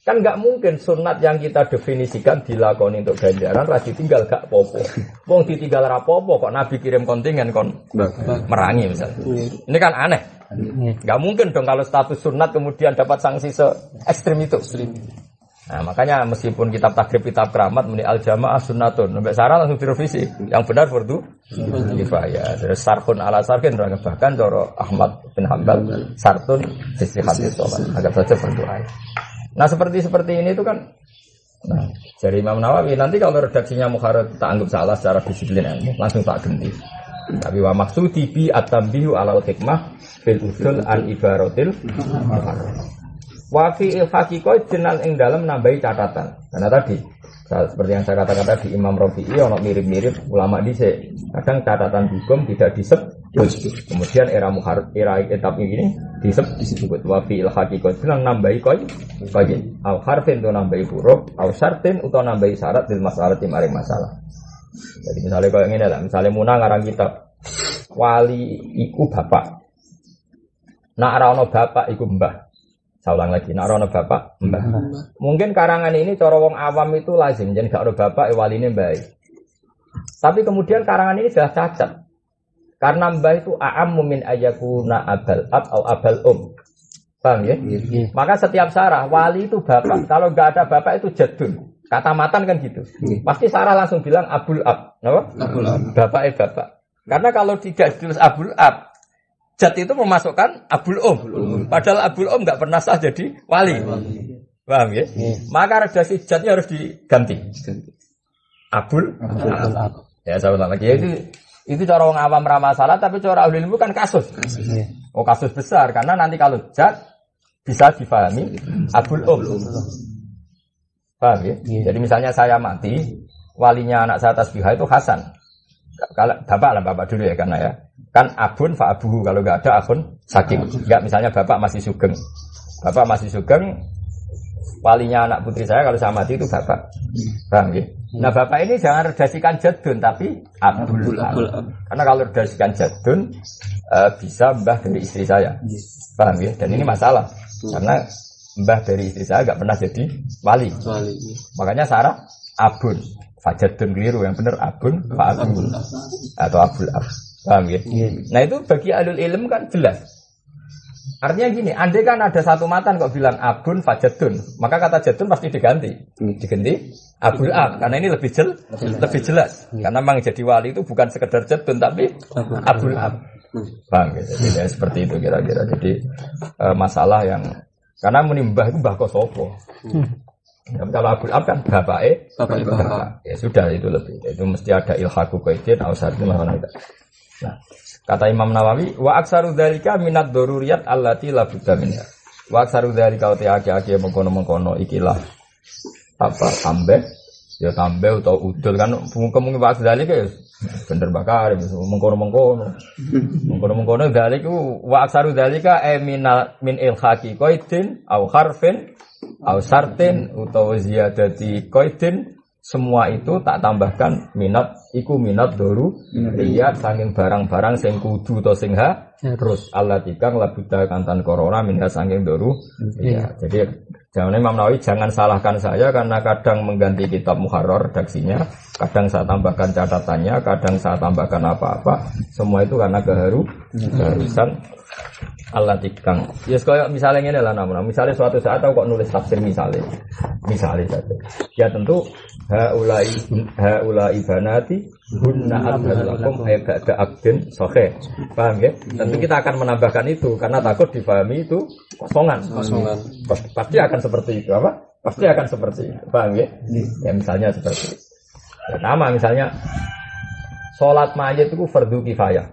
Kan nggak mungkin sunat yang kita definisikan dilakoni untuk ganjaran rasi tinggal gak popo. Wong ditinggal rapopo kok Nabi kirim kontingen kon merangi misalnya. Ini kan aneh. Nggak mungkin dong kalau status sunat kemudian dapat sanksi se ekstrim itu. Nah, makanya meskipun kitab takrib kitab keramat muni al jamaah sunnatun, sampai sarah langsung direvisi. Yang benar fardu kifayah. Terus sarhun ala sarhin bahkan coro Ahmad bin Hanbal sartun sisi hadis sholat. Agak saja fardu ain. Nah seperti ini itu kan, nah dari Imam Nawawi nanti kalau redaksinya Mukharrar tak anggap salah secara disiplin ilmu langsung tak ganti. Tapi wa maksudi bi at-tanbihu alal hikmah fil usul an ibaratil Mukharrar. Wa fi il-haqiqah jenal ing dalem nambahi catatan. Karena tadi seperti yang saya katakan tadi Imam Rafi'i ono mirip-mirip ulama dhisik. Kadang catatan hukum tidak disebut. Kemudian era Mukharrar era etap ini disebut wa fi il-haqiqah jenal nambahi qoi. Au harfin itu nambahi huruf, au syartin atau nambahi syarat di masalah maring masalah. Jadi misalnya kayak ngene lah, misalnya Munah ngarang kitab wali iku bapak. Nak ora ono bapak iku mbah. Saya ulang lagi, nak rono bapak, mbah. Mungkin karangan ini cara wong awam itu lazim, jadi gak ada bapak, waline mbah. Tapi kemudian karangan ini sudah cacat, karena mbah itu a'ammu min ayakuna abal ab atau abal paham ya? Maka setiap sarah wali itu bapak, kalau gak ada bapak itu jadun. Kata matan kan gitu. Pasti sarah langsung bilang abul ab, apa? Abul ab. Bapak. Karena kalau tidak ditulis abul ab, jad itu memasukkan abul padahal abul nggak pernah sah jadi wali. Paham ya? Maka redaksi jadnya harus diganti. Abul. Ya saya ulang lagi. Itu cara orang awam ramah salah, tapi cara ahli ilmu kan kasus. Oh kasus besar karena nanti kalau jad bisa difahami abul Paham ya? Jadi misalnya saya mati, walinya anak saya tasbihah itu Hasan. Kalau bapak dulu ya karena ya. Kan abun fa abuhu kalau enggak ada abun saking. Enggak misalnya bapak masih sugeng. Walinya anak putri saya kalau saya mati itu bapak. Paham ya? Nah, bapak ini jangan redasikan jadun tapi abdul. Karena kalau redasikan jadun bisa mbah dari istri saya. Paham ya? Dan ini masalah. Karena mbah dari istri saya enggak pernah jadi wali. Makanya Sarah abun. Fajadun keliru yang benar abun fa abul atau abul ab. Paham ya? Nah itu bagi ahlul ilm kan jelas. Artinya gini, andai kan ada satu matan kok bilang abun fajadun, maka kata jadun pasti diganti abul ab, karena ini lebih jelas. Karena memang jadi wali itu bukan sekedar jadun tapi abul ab. Paham ya? Jadi seperti itu kira-kira. Jadi masalah yang karena menimbah itu mbah kosopo. Ya, kalau abul ab kan bapak. Ya sudah itu lebih. Itu mesti ada ilhaku qaidin au syartin mana. Nah, kata Imam Nawawi, wa aksaru dzalika minad daruriyat allati la budda minha. Wa aksaru dzalika ati-ati mengkono-mengkono ikilah apa tambah atau udul kan kemungkinan wa dzalika ya bener bakar mengkono-mengkono dzalika wa aksaru dzalika min ilhaqi qaidin au harfin au syartin utawa ziyadati qaidin. Semua itu tak tambahkan minat doru lihat saking barang-barang sing kudu atau sing terus Allah tikang labuda kantan corona minha saking doru ya. Jadi jangan Imam Nawawi jangan salahkan saya karena kadang mengganti kitab Mukharrar redaksinya, kadang saya tambahkan catatannya, kadang saya tambahkan apa-apa, semua itu karena keharusan Allah tikang. Ya kayak misalnya ini lah namun misalnya suatu saat aku kok nulis tafsir misalnya saja. Ya tentu haulai banati hunna abdalakum ba'da abdin sahih. Paham ya? Tentu kita akan menambahkan itu karena takut difahami itu kosongan. Pasti akan seperti itu apa? Pasti akan seperti itu. Paham ya? Ya misalnya seperti itu. Ya, nama misalnya salat mayit itu fardu kifayah.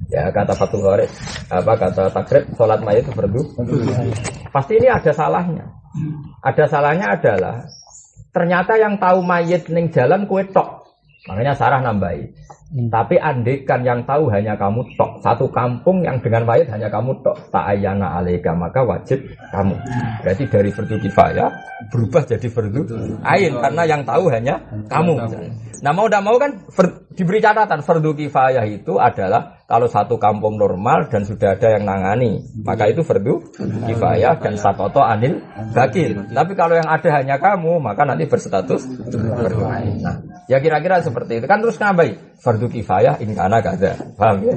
Ya kata Fathul Qorib, kata takrib salat mayit itu fardu. Pasti ini ada salahnya. Ada salahnya adalah ternyata yang tahu mayit ning jalan kue tok. Makanya Sarah nambahi. Tapi andekan yang tahu hanya kamu tok, satu kampung yang dengan mayat hanya kamu tok, ta'ayyana alaika, maka wajib kamu. Berarti dari fardu kifayah berubah jadi fardu ain karena yang tahu hanya kamu. Nah mau tidak mau kan diberi catatan fardu kifayah itu adalah kalau satu kampung normal dan sudah ada yang nangani, maka itu fardu kifayah dan sakoto anil bakil. Tapi kalau yang ada hanya kamu, maka nanti berstatus fardu ain. Nah, ya kira-kira seperti itu kan. Terus nambahi fardu kifayah in kana kada, paham ya?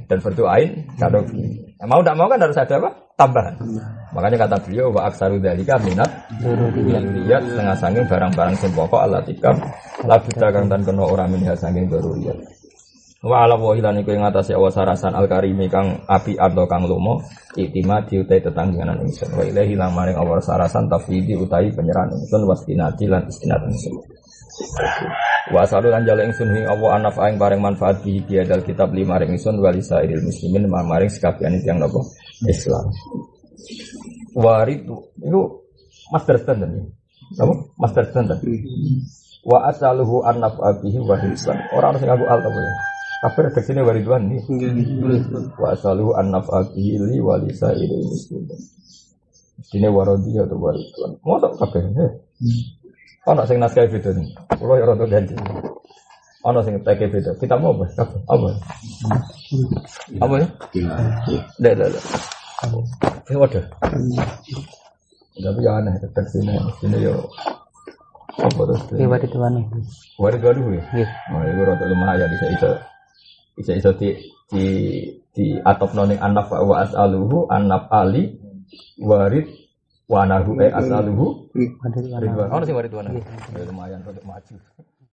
Dan fardu ain kalau mau tidak mau kan harus ada apa? Tambahan. Makanya kata beliau wa aksaru dzalika minat dzurriyyat setengah sanging barang-barang sing pokok alatikam labu dagang dan kena ora minha sanging dzurriyyat. Wa ala wa hilani ku ing atase awasarasan al-karimi kang api atau kang lomo itima diutai tetangganan ingsun wa ilahi lang maring awasarasan tafwidi utai penyerahan ingsun wastinati lan istinat ingsun. Wa asalu lan jale ingsun ing Allah anaf aing bareng manfaat bi biadal kitab lima ring ingsun walisa idil muslimin maring sekabian tiyang napa Islam. Warid itu master standard ya. Apa? Master standard. Wa asaluhu anaf abihi wa hisan. Ora harus ngaku al apa ya. Kabeh redaksine waridwan nih. Wa asaluhu anaf abihi li walisa idil muslimin. Sine waradi atau waridwan. Mosok kabeh. Ana sing naskah beda nih. Kulo ya rada ganti. Ana sing teke beda. Kita mau apa? Apa? Apa ya? Dah. Waduh. Tapi ya aneh tersini. Sini yo. Apa terus? Warid tuane. Warid ya? Oh, itu rada lumayan bisa di atop noning anaf wa as'aluhu anaf ali warid wa nahu as'aluhu. Warid. Ono sing warid tuane. Lumayan rada maju.